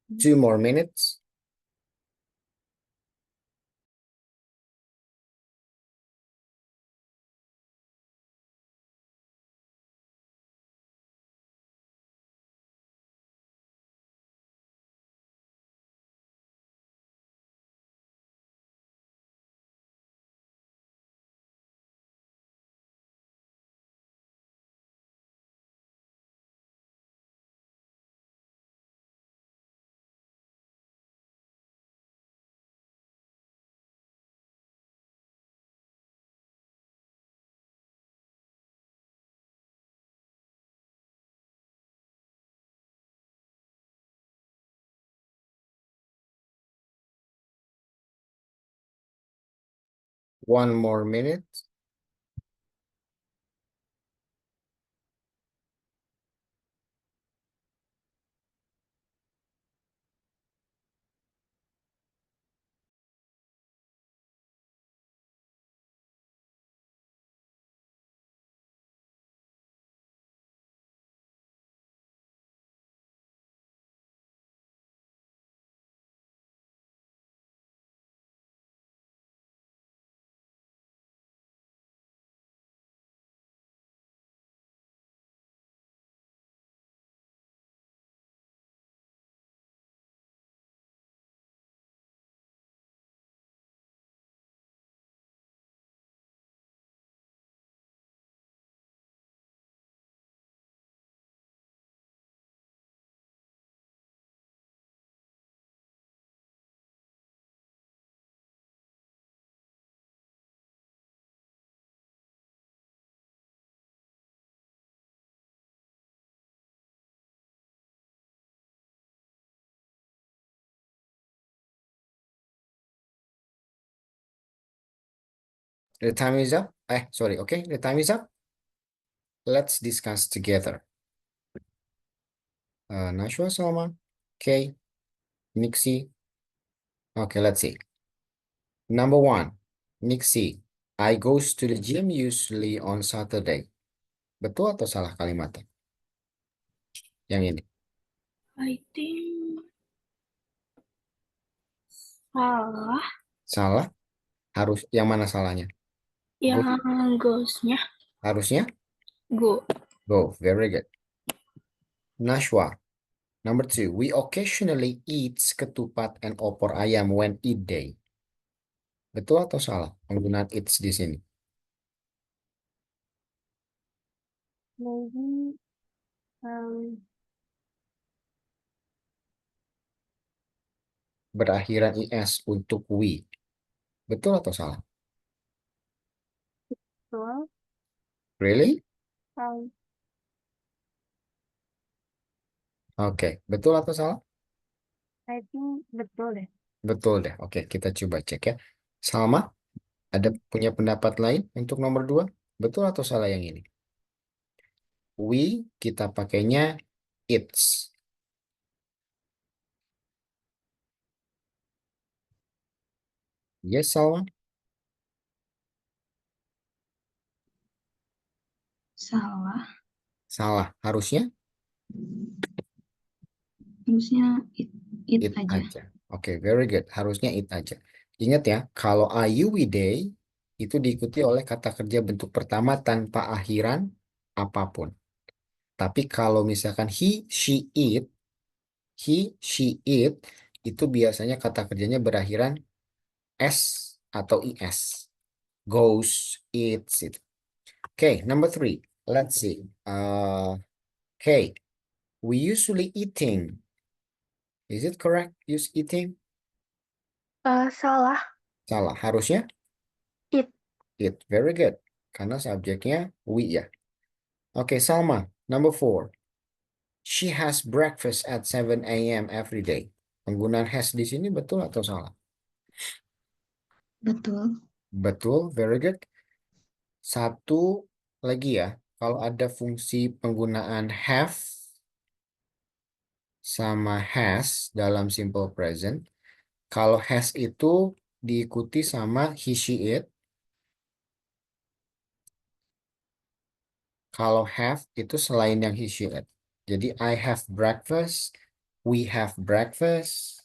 2 more minutes. One more minute. The time is up. Sorry. Okay, the time is up. Let's discuss together. Nashwa, Salma. Okay. Nixie. Okay, let's see. Number one, Nixie. I goes to the gym usually on Saturday. Betul atau salah kalimatnya? Yang ini. I think salah. Salah? Harus yang mana salahnya? Yang goes-nya Harusnya go. go. Very good. Nashwa. Number two, we occasionally eat ketupat and opor ayam when eat day. Betul atau salah penggunaan eats di sini? Maybe Berakhiran is untuk we. Betul atau salah? betul. Really? Um, Oke, betul atau salah? I think betul deh. Betul deh. Oke, kita coba cek ya. Salma, ada punya pendapat lain untuk nomor dua? Betul atau salah yang ini? We, kita pakainya it's. Yes, Salma? Salah. Salah. Harusnya Harusnya it it aja. aja. Oke, very good. Harusnya it aja. Ingat ya, kalau are you we they, itu diikuti oleh kata kerja bentuk pertama tanpa akhiran apapun. Tapi kalau misalkan he, she, it, itu biasanya kata kerjanya berakhiran S atau IS. Goes, eats, it. Okay, number three. Let's see. Okay, we usually eating. Is it correct? Use eating? Salah. Salah. Harusnya It. it. Very good. Karena subjeknya we ya. Okay, Salma. Number four. She has breakfast at 7 a.m. every day. Penggunaan has di sini betul atau salah? Betul. Betul. Very good. Satu lagi ya. Kalau ada fungsi penggunaan have sama has dalam simple present. Kalau has itu diikuti sama he, she, it. Kalau have itu selain yang he, she, it. Jadi I have breakfast, we have breakfast,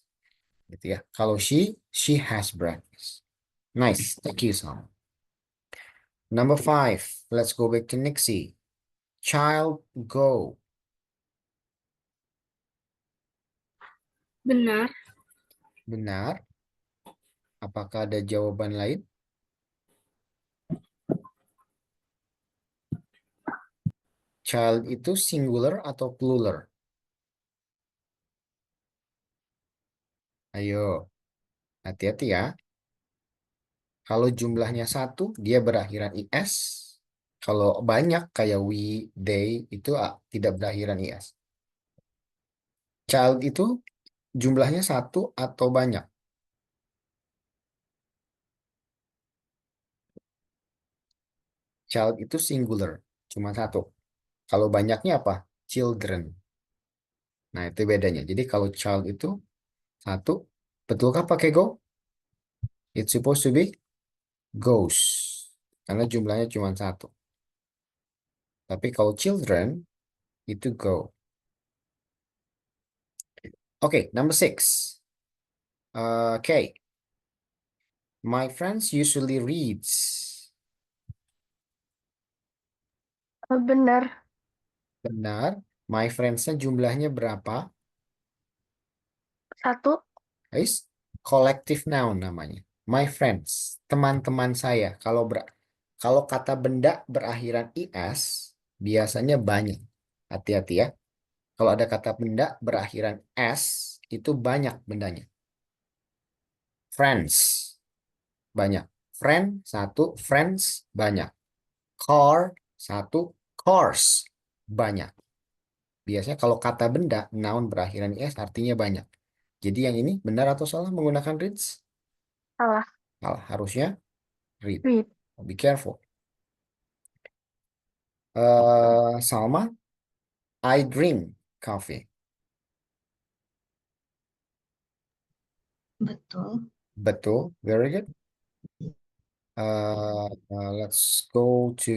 gitu ya. Kalau she has breakfast. Nice, thank you, Sam. Number five, let's go back to Nixie. Child, go. Benar. Benar. Apakah ada jawaban lain? Child itu singular atau plural? Ayo, hati-hati ya. Kalau jumlahnya satu, dia berakhiran is. Kalau banyak kayak we, they, itu tidak berakhiran is. Child itu jumlahnya satu atau banyak? Child itu singular, cuma satu. Kalau banyaknya apa? Children. Nah, itu bedanya. Jadi kalau child itu satu, betulkah pakai go? It's supposed to be goes. Karena jumlahnya cuma satu. Tapi kalau children, itu go. Oke, number 6. Okay. My friends usually reads. Benar. Benar. My friends-nya jumlahnya berapa? 1. Guys, collective noun namanya. My friends, teman-teman saya. Kalau kata benda berakhiran is, biasanya banyak. Hati-hati ya. Kalau ada kata benda berakhiran s, itu banyak bendanya. Friends, banyak. Friend, satu. Friends, banyak. Car, satu. Cars, banyak. Biasanya kalau kata benda, noun berakhiran is artinya banyak. Jadi yang ini benar atau salah menggunakan reads? Salah. Salah. Harusnya read. Read. Be careful. Salma, I drink coffee. Betul. Betul. Very good. Let's go to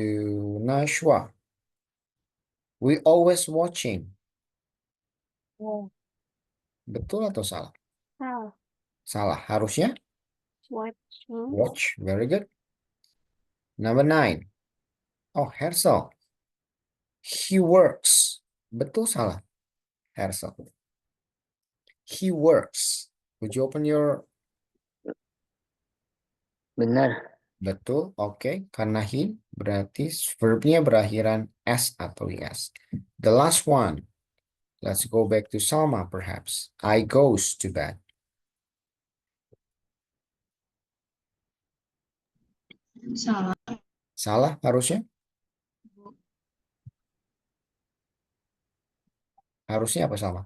Nashwa. We always watching. Oh, Betul atau salah? salah. Salah. Harusnya Watching. watch. Very good. Number 9. Oh, Hersel. He works. Betul salah? Hersel. He works. Would you open your... Benar. Betul. Oke. Karena he berarti verbnya berakhiran s atau is. The last one. Let's go back to Salma perhaps. I goes to bed. Salah. Salah harusnya? Harusnya apa sama?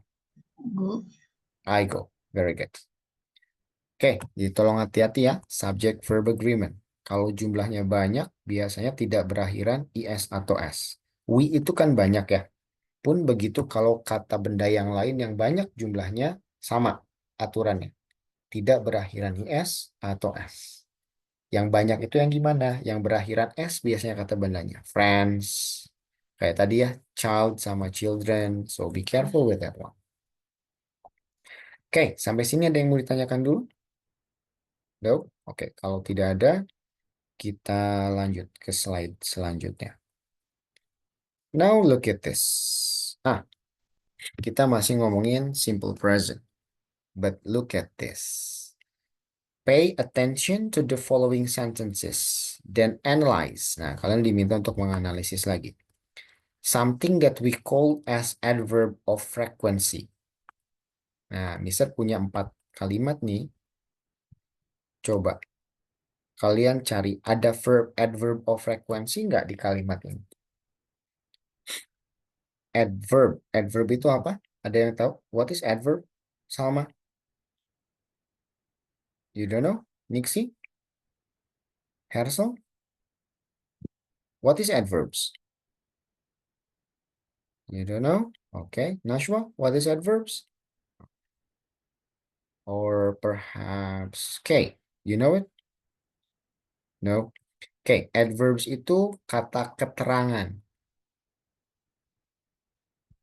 Go. I go. Very good. Oke, jadi tolong hati-hati ya. Subject verb agreement. Kalau jumlahnya banyak, biasanya tidak berakhiran is atau s. We itu kan banyak ya. Pun begitu kalau kata benda yang lain yang banyak jumlahnya sama aturannya. Tidak berakhiran is atau s. Yang banyak itu yang gimana? Yang berakhiran s biasanya kata bendanya. Friends. Kayak tadi ya, child sama children. So be careful with that one. Oke, sampai sini ada yang mau ditanyakan dulu? No? Oke, kalau tidak ada, kita lanjut ke slide selanjutnya. Now look at this. Kita masih ngomongin simple present. But look at this. Pay attention to the following sentences. Then analyze. Nah, kalian diminta untuk menganalisis lagi. Something that we call as adverb of frequency. Nah, Mister punya 4 kalimat nih. Coba kalian cari ada adverb of frequency nggak di kalimat ini? Adverb. Adverb itu apa? Ada yang tahu? What is adverb? Salma? You don't know? Nixie? Hersel? What is adverbs? You don't know? Okay. Nashwa, what is adverbs? Or perhaps K. You know it? No? Okay. Adverbs itu kata keterangan.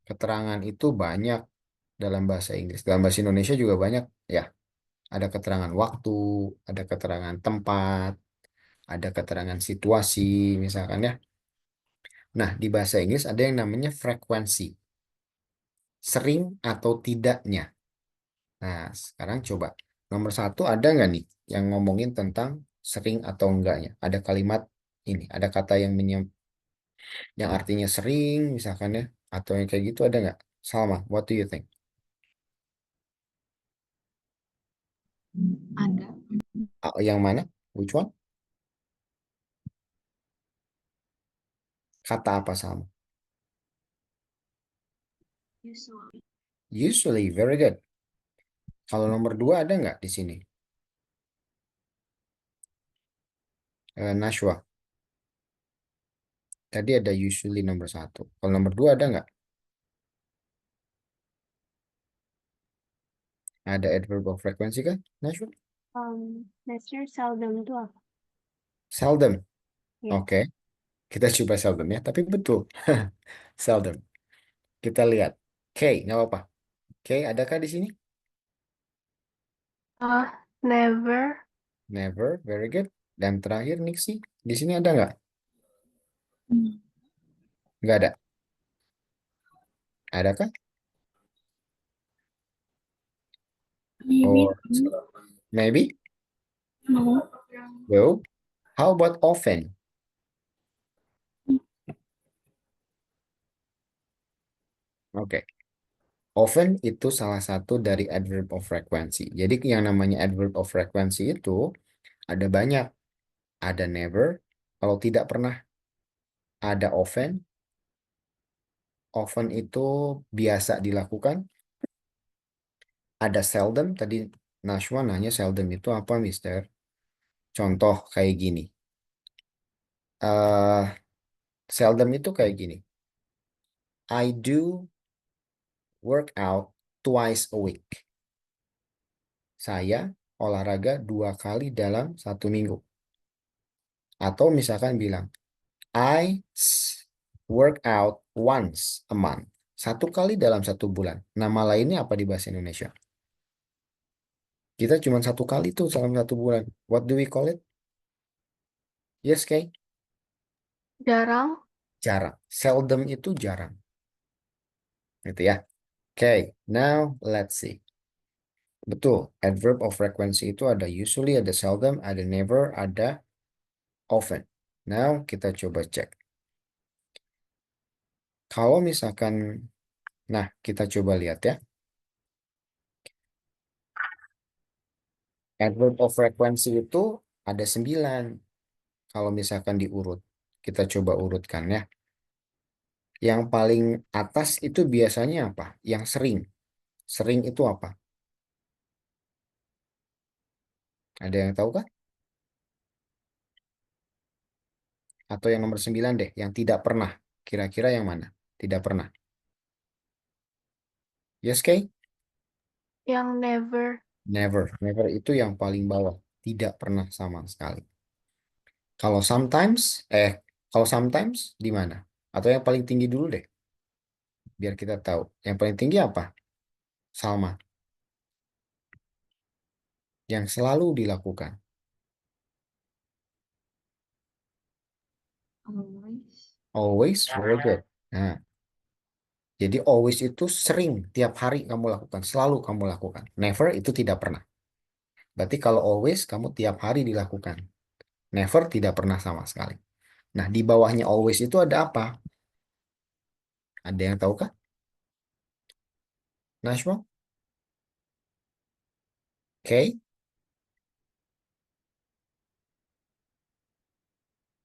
Keterangan itu banyak dalam bahasa Inggris. Dalam bahasa Indonesia juga banyak. Ya. Ada keterangan waktu, ada keterangan tempat, ada keterangan situasi, misalkan ya. Nah, di bahasa Inggris ada yang namanya frekuensi. Sering atau tidaknya. Nah, sekarang coba. Nomor 1 ada nggak nih yang ngomongin tentang sering atau enggaknya? Ada kalimat ini, ada kata yang artinya sering, misalkan ya, atau yang kayak gitu ada nggak? Salma, what do you think? Ada. Yang mana? Which one? Kata apa Salma? Usually. Usually, very good. Kalau nomor 2 ada nggak di sini? Nashwa. Tadi ada usually nomor 1. Kalau nomor 2 ada nggak? Ada adverb of frequency kan? Najwa? Nature seldom itu apa? Seldom. Ya. Oke. Kita coba seldom ya. Tapi betul. Seldom. Kita lihat. Oke, nggak apa-apa. Oke, adakah di sini? Never. Never. Very good. Dan terakhir, Nixie. Di sini ada nggak? Nggak ada. Adakah? Maybe. Or maybe? No. No. How about often? Oke. Often itu salah satu dari adverb of frequency. Jadi yang namanya adverb of frequency itu ada banyak. Ada never, kalau tidak pernah. Ada often. Often itu biasa dilakukan. Ada seldom. Tadi Nashwa nanya seldom itu apa, Mister? Contoh kayak gini. eh Seldom itu kayak gini. I do work out twice a week. Saya olahraga 2 kali dalam 1 minggu. Atau misalkan bilang, I work out once a month. 1 kali dalam 1 bulan. Nama lainnya apa di bahasa Indonesia? Kita cuma 1 kali tuh dalam 1 bulan. What do we call it? Yes, Kay? Jarang. Jarang. Seldom itu jarang. Gitu ya. Okay, now let's see. Betul, adverb of frequency itu ada usually, ada seldom, ada never, ada often. Now kita coba cek. Kalau misalkan, nah kita coba lihat ya. Adverb of frequency itu ada 9. Kalau misalkan diurut, kita coba urutkan ya. Yang paling atas itu biasanya apa? Yang sering. Sering itu apa? Ada yang tahu kah? Atau yang nomor 9 deh, yang tidak pernah. Kira-kira yang mana? Tidak pernah. Yes, Kay? Yang never. Never. Never itu yang paling bawah. Tidak pernah sama sekali. Kalau sometimes di mana? Atau yang paling tinggi dulu deh. Biar kita tahu. Yang paling tinggi apa? Salma. Yang selalu dilakukan. Always. Always, very good. Nah, jadi always itu sering, tiap hari kamu lakukan, selalu kamu lakukan. Never itu tidak pernah. Berarti kalau always kamu tiap hari dilakukan. Never tidak pernah sama sekali. Nah, di bawahnya always itu ada apa? Ada yang tahu kah? Nashwa? Oke,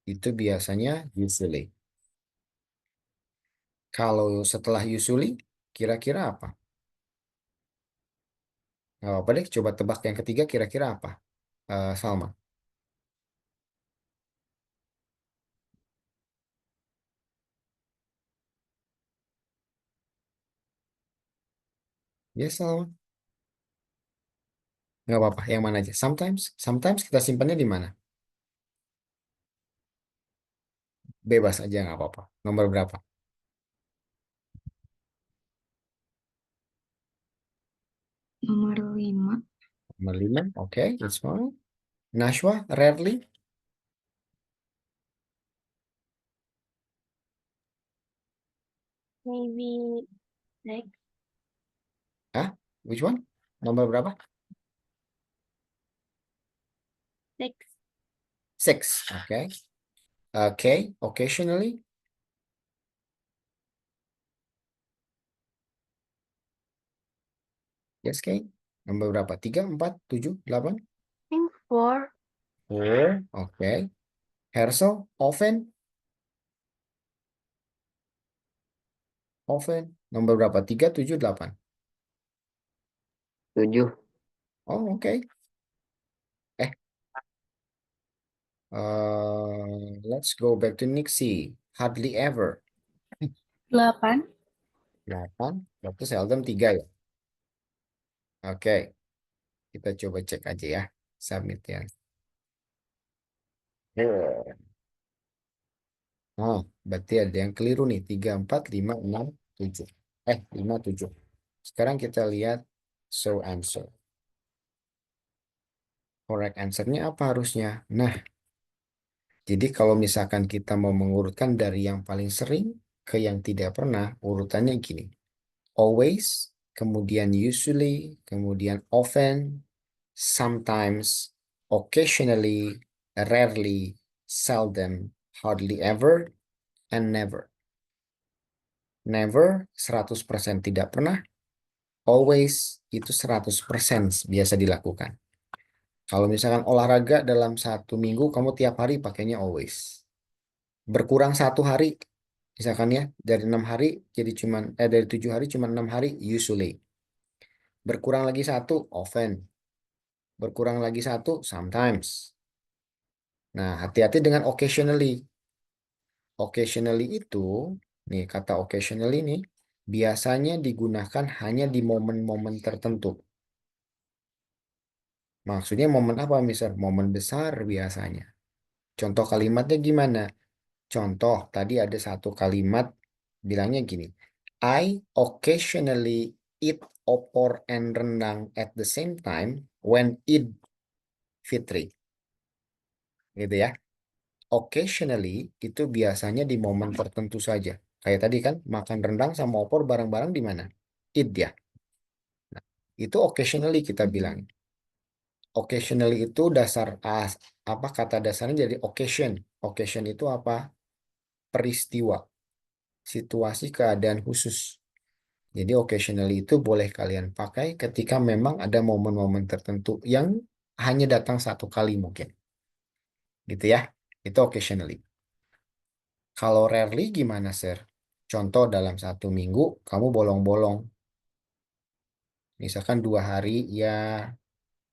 itu biasanya usually. Kalau setelah usually, kira-kira apa? Nggak apa deh, coba tebak yang ketiga kira-kira apa? Salma. Yes, Salma. Nggak apa-apa, yang mana aja. Sometimes, sometimes kita simpannya di mana? Bebas aja, nggak apa-apa. Nomor berapa? Nomor 5. Nomor 5, oke, it's fine. Nashwa, rarely? Maybe six. Hah? Which one? Nomor berapa? Six. 6, oke. Oke, occasionally? Yes, Kay. Nomor berapa? 3, 4, 7, 8? Think four. 4, oke. Hersel, often? Often. Nomor berapa? 3, 7, 8? 7. Oh, oke. Let's go back to Nixie. Hardly ever. 8. 8. Berarti seldom 3 ya. Oke. Kita coba cek aja ya. Submit ya. Oh, berarti ada yang keliru nih. 3, 4, 5, 6, 7. 5, 7. Sekarang kita lihat show answer. Correct answer-nya apa harusnya? Nah, jadi kalau misalkan kita mau mengurutkan dari yang paling sering ke yang tidak pernah, urutannya gini. Always, kemudian usually, kemudian often, sometimes, occasionally, rarely, seldom, hardly ever, and never. Never 100% tidak pernah, always itu 100% biasa dilakukan. Kalau misalkan olahraga dalam 1 minggu, kamu tiap hari pakainya always. Berkurang 1 hari, misalkan ya, dari 6 hari jadi dari 7 hari cuma 6 hari, usually. Berkurang lagi 1, often. Berkurang lagi 1, sometimes. Nah, hati-hati dengan occasionally. Occasionally itu, nih kata occasionally ini, biasanya digunakan hanya di momen-momen tertentu. Maksudnya momen apa, Mister? Momen besar biasanya. Contoh kalimatnya gimana? Contoh, tadi ada satu kalimat bilangnya gini. I occasionally eat opor and rendang at the same time when Eid Fitri. Gitu ya. Occasionally itu biasanya di momen tertentu saja. Kayak tadi kan, makan rendang sama opor bareng-bareng di mana? Eid ya. Nah, itu occasionally kita bilang. Occasionally itu apa kata dasarnya jadi occasion. Occasion itu apa? Peristiwa, situasi, keadaan khusus. Jadi occasionally itu boleh kalian pakai ketika memang ada momen-momen tertentu yang hanya datang 1 kali mungkin. Gitu ya. Itu occasionally. Kalau rarely gimana, Sir? Contoh dalam 1 minggu kamu bolong-bolong. Misalkan 2 hari ya,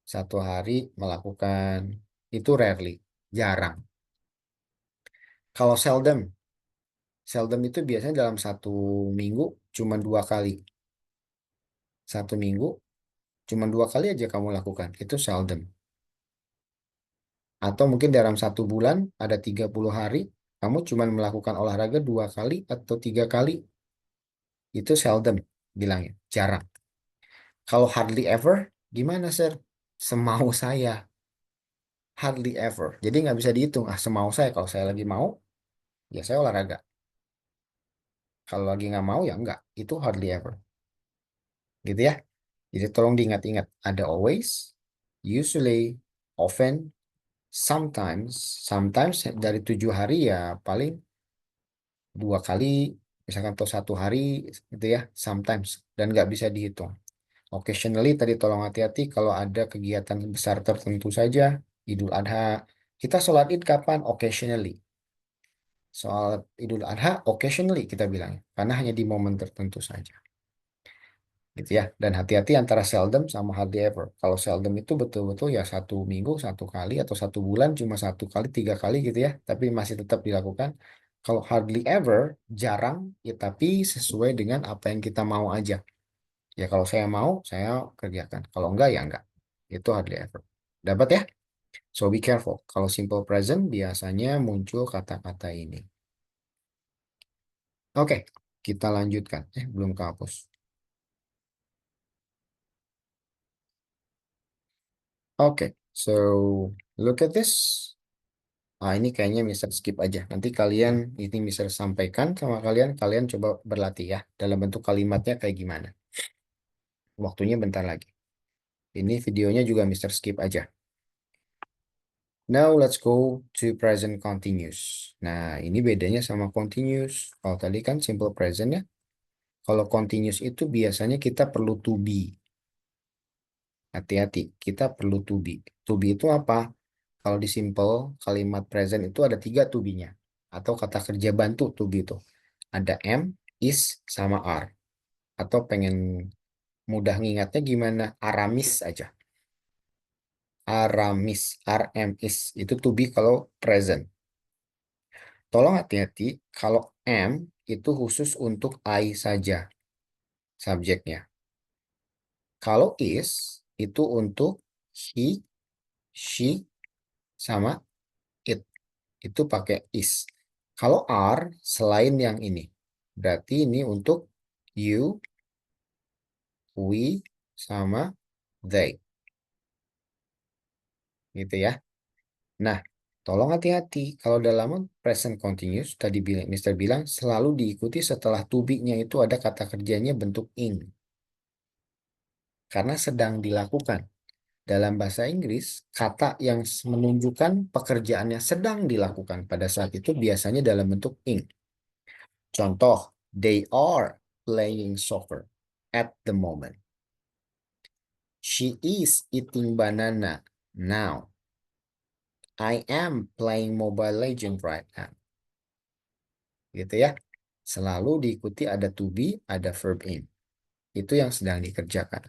1 hari melakukan. Itu rarely, jarang. Kalau seldom, seldom itu biasanya dalam 1 minggu cuma 2 kali. 1 minggu cuma 2 kali aja kamu lakukan. Itu seldom. Atau mungkin dalam 1 bulan ada 30 hari, kamu cuma melakukan olahraga 2 kali atau 3 kali. Itu seldom bilangnya, jarang. Kalau hardly ever, gimana, Sir? Semau saya. Hardly ever. Jadi nggak bisa dihitung. Semau saya. Kalau saya lagi mau, ya saya olahraga. Kalau lagi nggak mau, ya nggak. Itu hardly ever. Gitu ya. Jadi tolong diingat-ingat. Ada always, usually, often, sometimes. Sometimes dari 7 hari ya paling 2 kali. Misalkan atau 1 hari, gitu ya. Sometimes. Dan nggak bisa dihitung. Occasionally tadi tolong hati-hati kalau ada kegiatan besar tertentu saja, Idul Adha. Kita sholat Id kapan? Occasionally. Soal Idul Adha, occasionally kita bilang. Karena hanya di momen tertentu saja. Gitu ya. Dan hati-hati antara seldom sama hardly ever. Kalau seldom itu betul-betul ya 1 minggu, 1 kali, atau 1 bulan cuma 1 kali, 3 kali gitu ya. Tapi masih tetap dilakukan. Kalau hardly ever, jarang, ya tapi sesuai dengan apa yang kita mau aja. Ya kalau saya mau, saya kerjakan. Kalau enggak, ya enggak. Itu hardly ever. Dapat ya? So be careful. Kalau simple present biasanya muncul kata-kata ini. Oke, kita lanjutkan. Belum kehapus. Oke, so look at this. Ini kayaknya Mister skip aja. Nanti kalian, ini Mister sampaikan sama kalian, kalian coba berlatih ya. Dalam bentuk kalimatnya kayak gimana. Waktunya bentar lagi. Ini videonya juga Mister skip aja. Now let's go to present continuous. Nah, ini bedanya sama continuous. Kalau tadi kan simple present ya. Kalau continuous itu biasanya kita perlu to be. Hati-hati, kita perlu to be. To be itu apa? Kalau di simple kalimat present itu ada 3 to be-nya. Atau kata kerja bantu to be itu. Ada am, is, sama are. Atau pengen mudah ngingatnya gimana? Aramis aja. Aramis, are, am, is. Itu to be kalau present. Tolong hati-hati, kalau am itu khusus untuk I saja, subjeknya. Kalau is, itu untuk he, she, sama it. Itu pakai is. Kalau are, selain yang ini. Berarti ini untuk you, we, sama they. Gitu ya. Nah, tolong hati-hati. Kalau dalam present continuous, tadi Mr. bilang, selalu diikuti setelah to be-nya itu ada kata kerjanya bentuk ing. Karena sedang dilakukan. Dalam bahasa Inggris, kata yang menunjukkan pekerjaannya sedang dilakukan pada saat itu biasanya dalam bentuk ing. Contoh, they are playing soccer at the moment. She is eating banana now. I am playing Mobile Legends right now. Gitu ya. Selalu diikuti ada to be, ada verb in. Itu yang sedang dikerjakan.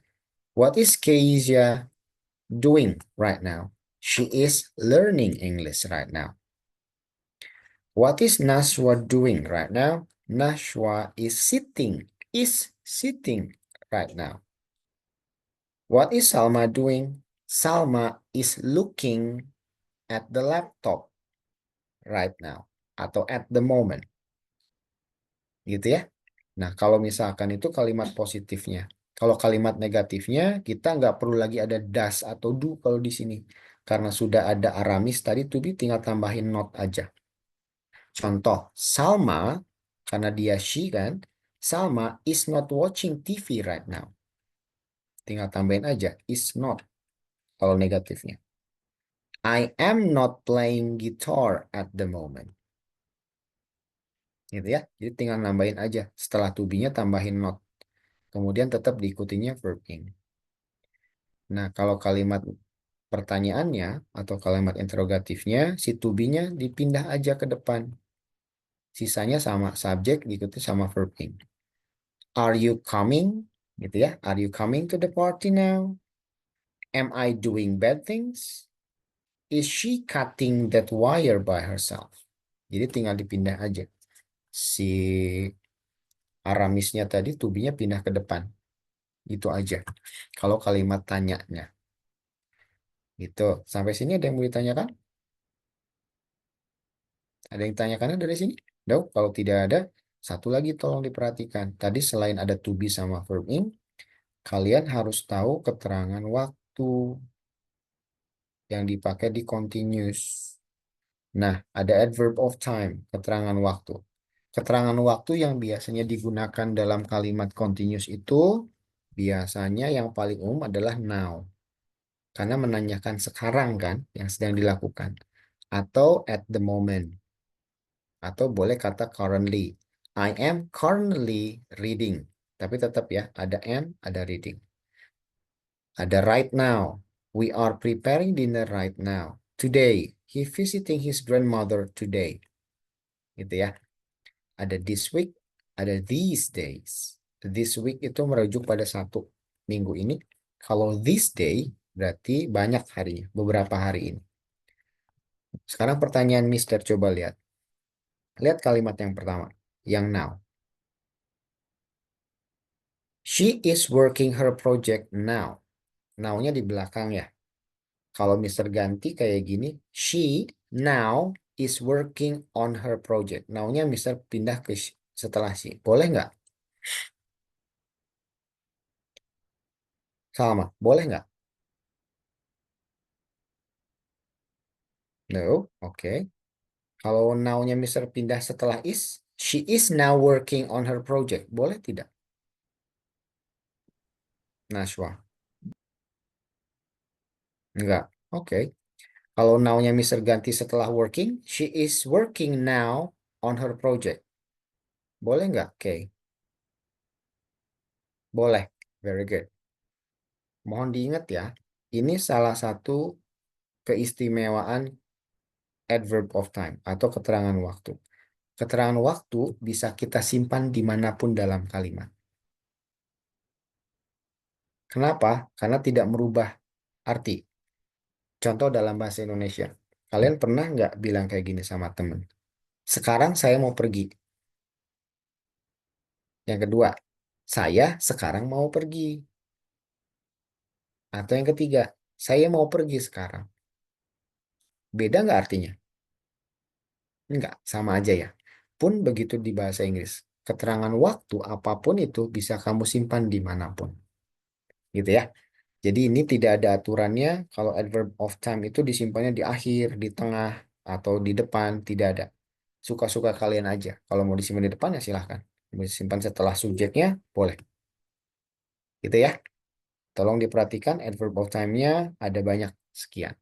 What is Kezia doing right now? She is learning English right now. What is Nashwa doing right now? Nashwa is sitting right now. What is Salma doing? Salma is looking at the laptop right now atau at the moment. Gitu ya. Nah, kalau misalkan itu kalimat positifnya. Kalau kalimat negatifnya, kita nggak perlu lagi ada does atau do kalau di sini. Karena sudah ada Aramis tadi, to be tinggal tambahin not aja. Contoh, Salma, karena dia she kan, Salma is not watching TV right now. Tinggal tambahin aja, is not, kalau negatifnya. I am not playing guitar at the moment. Gitu ya, jadi tinggal nambahin aja. Setelah to be-nya tambahin not. Kemudian tetap diikutinya verb in. Nah, kalau kalimat pertanyaannya atau kalimat interrogatifnya, si to be-nya dipindah aja ke depan. Sisanya sama subjek diikuti sama verb in. Are you coming? Gitu ya. Are you coming to the party now? Am I doing bad things? Is she cutting that wire by herself? Jadi tinggal dipindah aja. Si Aramisnya tadi to be-nya pindah ke depan. Itu aja. Kalau kalimat tanyanya. Gitu. Sampai sini ada yang mau ditanyakan? Ada yang tanyakan dari sini? No, kalau tidak ada, satu lagi tolong diperhatikan. Tadi selain ada to be sama verb in, kalian harus tahu keterangan waktu yang dipakai di continuous. Nah, ada adverb of time, keterangan waktu. Keterangan waktu yang biasanya digunakan dalam kalimat continuous itu biasanya yang paling umum adalah now. Karena menanyakan sekarang kan yang sedang dilakukan. Atau at the moment. Atau boleh kata currently. I am currently reading. Tapi tetap ya, ada am, ada reading. Ada right now. We are preparing dinner right now. Today. He visiting his grandmother today. Gitu ya. Ada this week, ada these days. This week itu merujuk pada satu minggu ini. Kalau this day berarti banyak harinya, beberapa hari ini. Sekarang pertanyaan Mister, coba lihat. Lihat kalimat yang pertama, yang now. She is working her project now. Now-nya di belakang ya. Kalau Mister ganti kayak gini, she now is working on her project. Now-nya Mister pindah ke setelah she. Boleh nggak? Sama, boleh nggak? No, oke. Kalau now-nya Mister pindah setelah is, she is now working on her project. Boleh tidak? Nashwa. Enggak. Oke. Kalau now-nya Mister ganti setelah working, she is working now on her project. Boleh nggak? Oke. Boleh. Very good. Mohon diingat ya, ini salah satu keistimewaan adverb of time atau keterangan waktu. Keterangan waktu bisa kita simpan dimanapun dalam kalimat. Kenapa? Karena tidak merubah arti. Contoh dalam bahasa Indonesia. Kalian pernah nggak bilang kayak gini sama temen? Sekarang saya mau pergi. Yang kedua, saya sekarang mau pergi. Atau yang ketiga, saya mau pergi sekarang. Beda nggak artinya? Enggak, sama aja ya. Pun begitu di bahasa Inggris. Keterangan waktu apapun itu bisa kamu simpan dimanapun. Gitu ya. Jadi ini tidak ada aturannya kalau adverb of time itu disimpannya di akhir, di tengah, atau di depan. Tidak ada. Suka-suka kalian aja. Kalau mau disimpan di depan ya silahkan. Mau disimpan setelah subjeknya, boleh. Gitu ya. Tolong diperhatikan adverb of time-nya ada banyak sekian.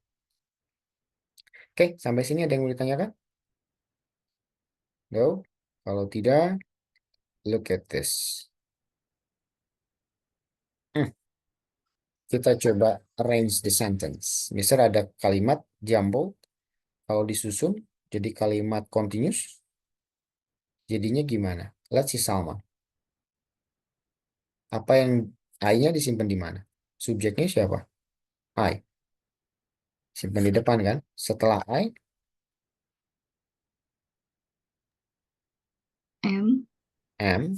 Oke, sampai sini ada yang mau ditanyakan? No? Kalau tidak, look at this. Hmm, Kita coba arrange the sentence. Misal ada kalimat jumble, kalau disusun jadi kalimat continuous, jadinya gimana? Let's see Salma. Apa yang I-nya disimpan di mana? Subjeknya siapa? I. Simpan di depan kan? Setelah I, am am.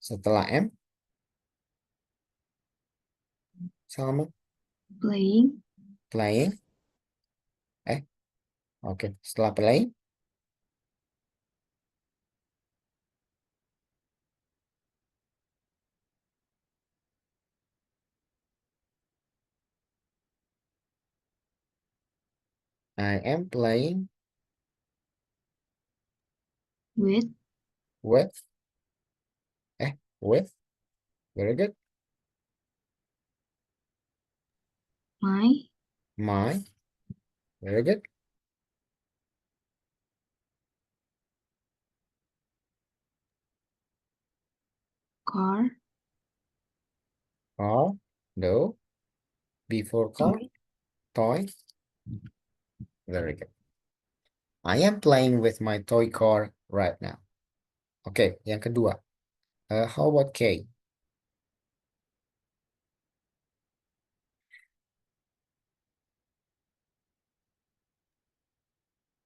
Setelah am, Salma. playing, Playing. Oke. Setelah playing, I am playing with with. With. Very good. my My. Very good. car, Car. No. Before car. toy, Toy. Very good. I am playing with my toy car right now. Oke, yang kedua. How about K?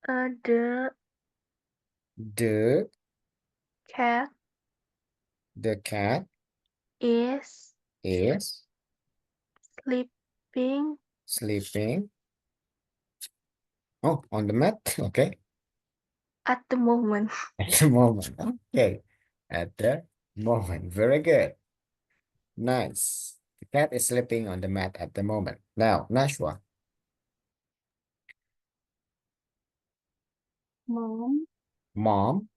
The The cat cat is is sleeping sleeping. Oh, on the mat. Okay. at the moment. At the moment. Okay. At the moment. Very good. Nice. The cat is sleeping on the mat at the moment. Now, Nashwa. mom, Mom.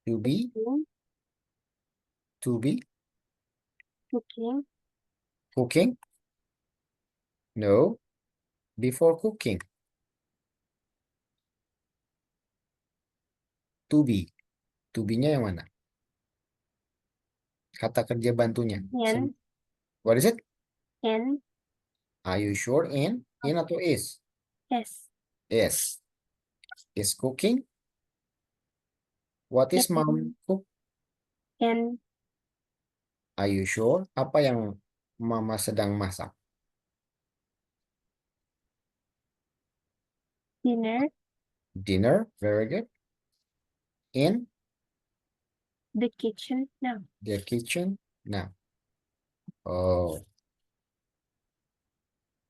To be. Cooking, To be. cooking, Cooking. No. Before cooking. To be. To be-nya yang mana? Kata kerja bantunya. and What is it? and Are you sure in? In atau is? yes, Is. Is cooking? What is Yes. mom cook? and Are you sure? Apa yang mama sedang masak? dinner, Dinner. Very good. In the kitchen now. the kitchen. Now. Oh,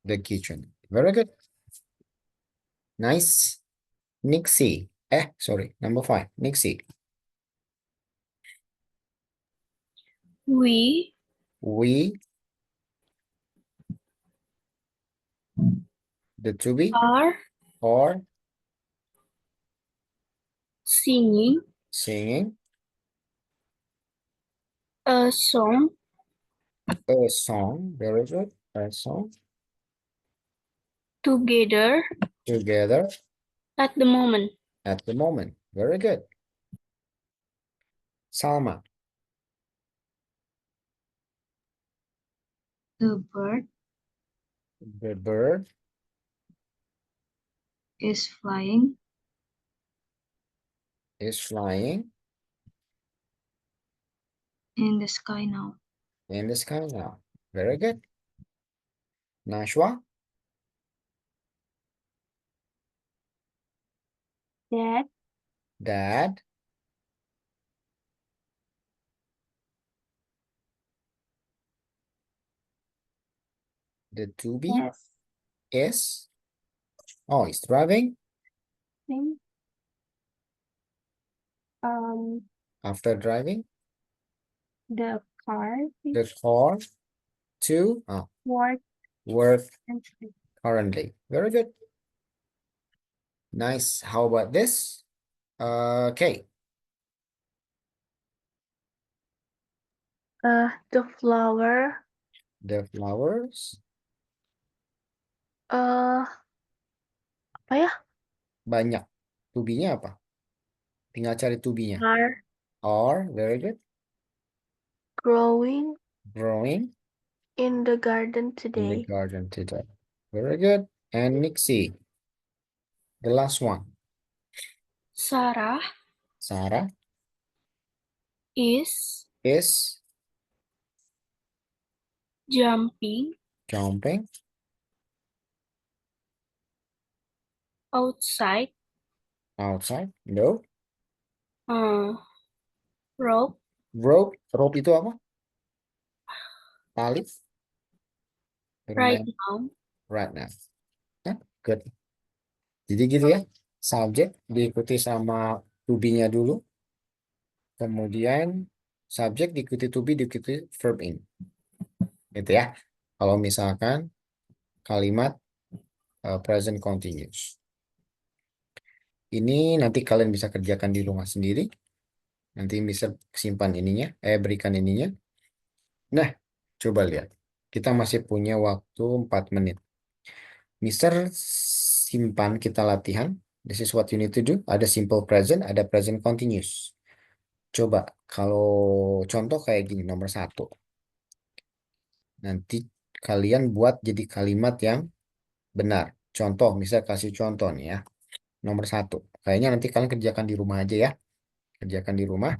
the kitchen. Very good. Nice. Nixie. Sorry. Number 5. Nixie. we We. The to be. are Or singing singing a song a song. Very good. A song. together Together at the moment. at the moment. Very good. Salma. The bird The bird is flying is flying in the sky now. in the sky now. Very good. Nashwa, Dad. Dad, the to be Yes. is, oh, it's driving Thing. after driving The car. the car to Work work and sleep. currently. Very good. Nice. How about this? Okay. The flower. The flowers. Apa ya? Banyak. To be-nya apa? Tinggal cari to be-nya. Are, very good. Growing Growing in the garden in the today. garden today. Very good. And Nixie, the last one. Sarah Sarah is is jumping jumping outside outside. No. rope Rope. Rope itu apa? Tali. right Bermain now. right now. Ya, good. Jadi gitu ya. Subject diikuti sama to be-nya dulu. Kemudian subject diikuti to be diikuti verb in. Gitu ya. Kalau misalkan kalimat present continuous. Ini nanti kalian bisa kerjakan di rumah sendiri. Nanti bisa simpan ininya, berikan ininya. Nah, coba lihat. Kita masih punya waktu 4 menit. Mister simpan kita latihan. This is what you need to do. Ada simple present, ada present continuous. Coba kalau contoh kayak gini, nomor 1. Nanti kalian buat jadi kalimat yang benar. Contoh, misal kasih contoh nih ya. Nomor 1. Kayaknya nanti kalian kerjakan di rumah aja ya. Kerjakan di rumah.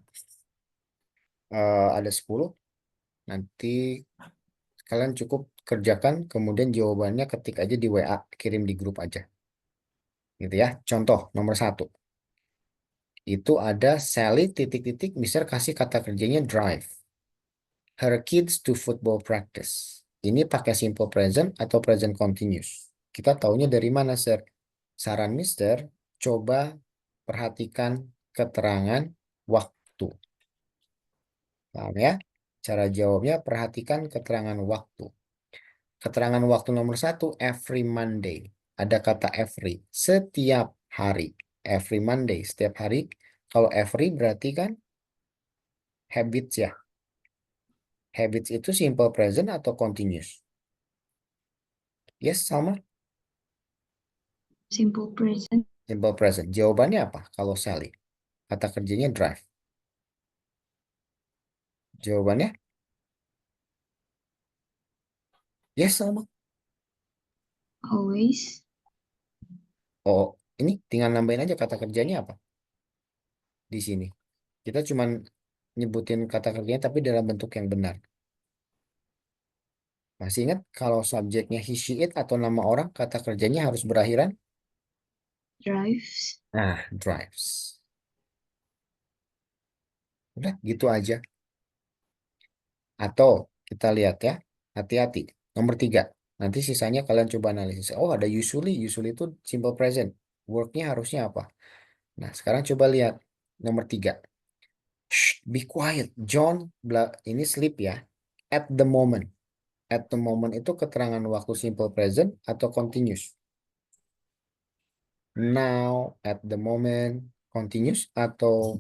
Ada 10. Nanti kalian cukup kerjakan, kemudian jawabannya ketik aja di WA, kirim di grup aja. Gitu ya. Contoh nomor 1. Itu ada Sally titik-titik, misal kasih kata kerjanya drive her kids to football practice. Ini pakai simple present atau present continuous? Kita taunya dari mana, Sir? Saran Mister, coba perhatikan keterangan waktu. Paham ya? Cara jawabnya perhatikan keterangan waktu. Keterangan waktu nomor 1, every Monday. Ada kata every, setiap hari. Every Monday, setiap hari. Kalau every berarti kan habits ya. Habits itu simple present atau continuous? Yes, Salma? Simple present. Simple present. Jawabannya apa kalau Sally? Kata kerjanya drive. Jawabannya? Yes, Salma? Always. Oh, ini tinggal nambahin aja kata kerjanya apa? Di sini. Kita cuman nyebutin kata kerjanya tapi dalam bentuk yang benar. Masih ingat kalau subjeknya he, she, it atau nama orang, kata kerjanya harus berakhiran? Drives. Nah, drives. Udah, gitu aja. Atau kita lihat ya, hati-hati. Nomor 3. Nanti sisanya kalian coba analisis. Oh, ada usually. Usually itu simple present. Worknya harusnya apa? Nah, sekarang coba lihat. Nomor 3. Shh, be quiet. John, ini sleep ya. At the moment. At the moment itu keterangan waktu simple present atau continuous? Now, at the moment, continuous atau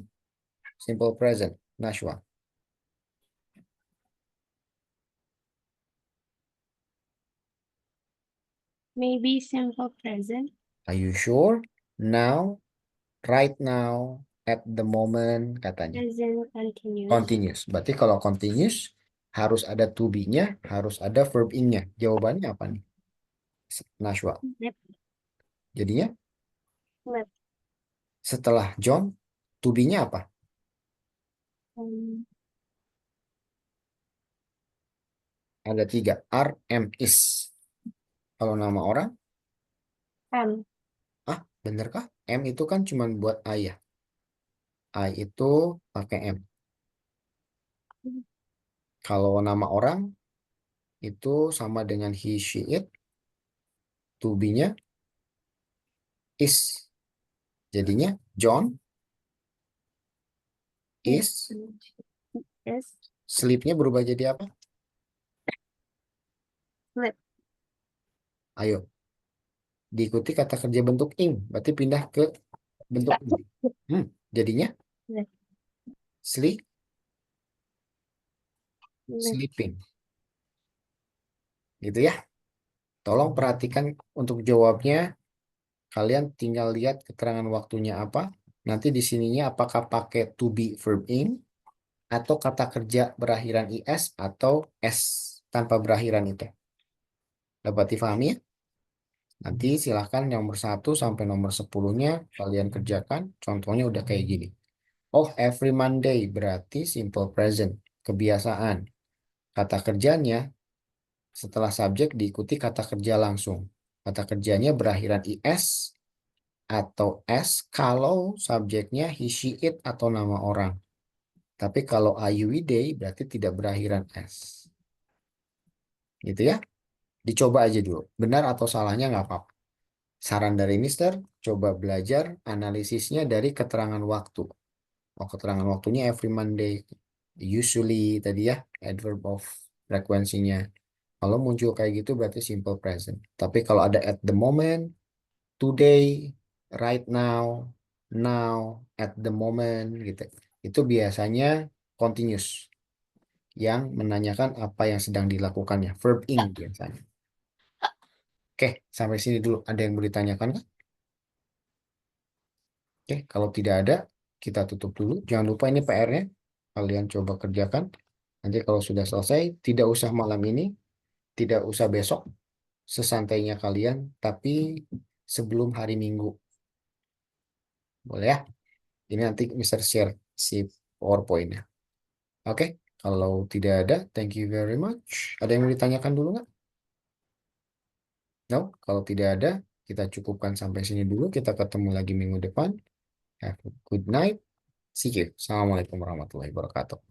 simple present? Nashwa. Maybe simple present. Are you sure? Now, right now, at the moment, katanya. Present continuous. Continuous. Berarti kalau continuous, harus ada to be-nya, harus ada verb in-nya. Jawabannya apa nih? Nashwa. Yep. Jadinya, Yep. setelah John, to be-nya apa? Um, Ada 3. Are, am, is. Kalau nama orang, M. bener kah? M itu kan cuma buat I ya. I itu pakai M. Kalau nama orang itu sama dengan he, she, it. To be-nya is. Jadinya John is. S. Sleep-nya berubah jadi apa? Sleep. Ayo. Diikuti kata kerja bentuk ing. Berarti pindah ke bentuk ing. Jadinya Sleep. sleep, Sleep. sleeping. Gitu ya. Tolong perhatikan untuk jawabnya. Kalian tinggal lihat keterangan waktunya apa. Nanti di sininya apakah pakai to be verb in atau kata kerja berakhiran is atau s tanpa berakhiran itu. Dapat difahami ya? Nanti silahkan nomor 1 sampai nomor 10-nya kalian kerjakan. Contohnya udah kayak gini. Oh, every Monday berarti simple present. Kebiasaan. Kata kerjanya setelah subjek diikuti kata kerja langsung. Kata kerjanya berakhiran is atau s kalau subjeknya he, she, it atau nama orang. Tapi kalau are you, we, they berarti tidak berakhiran s. Gitu ya. Dicoba aja dulu. Benar atau salahnya nggak apa-apa. Saran dari Mister, coba belajar analisisnya dari keterangan waktu. Oh, keterangan waktunya every Monday. Usually tadi ya, adverb of frekuensinya. Kalau muncul kayak gitu berarti simple present. Tapi kalau ada at the moment, today, right now, now, at the moment gitu. Itu biasanya continuous yang menanyakan apa yang sedang dilakukannya. Verb ing biasanya. Oke, sampai sini dulu. Ada yang mau ditanyakan kan? Oke, kalau tidak ada, kita tutup dulu. Jangan lupa ini PR-nya. Kalian coba kerjakan. Nanti kalau sudah selesai, tidak usah malam ini, tidak usah besok, sesantainya kalian, tapi sebelum hari Minggu. Boleh ya? Ini nanti Mister share si PowerPoint-nya. Oke, kalau tidak ada, thank you very much. Ada yang mau ditanyakan dulu nggak? No, kalau tidak ada, kita cukupkan sampai sini dulu. Kita ketemu lagi minggu depan. Have a good night. See you. Assalamualaikum warahmatullahi wabarakatuh.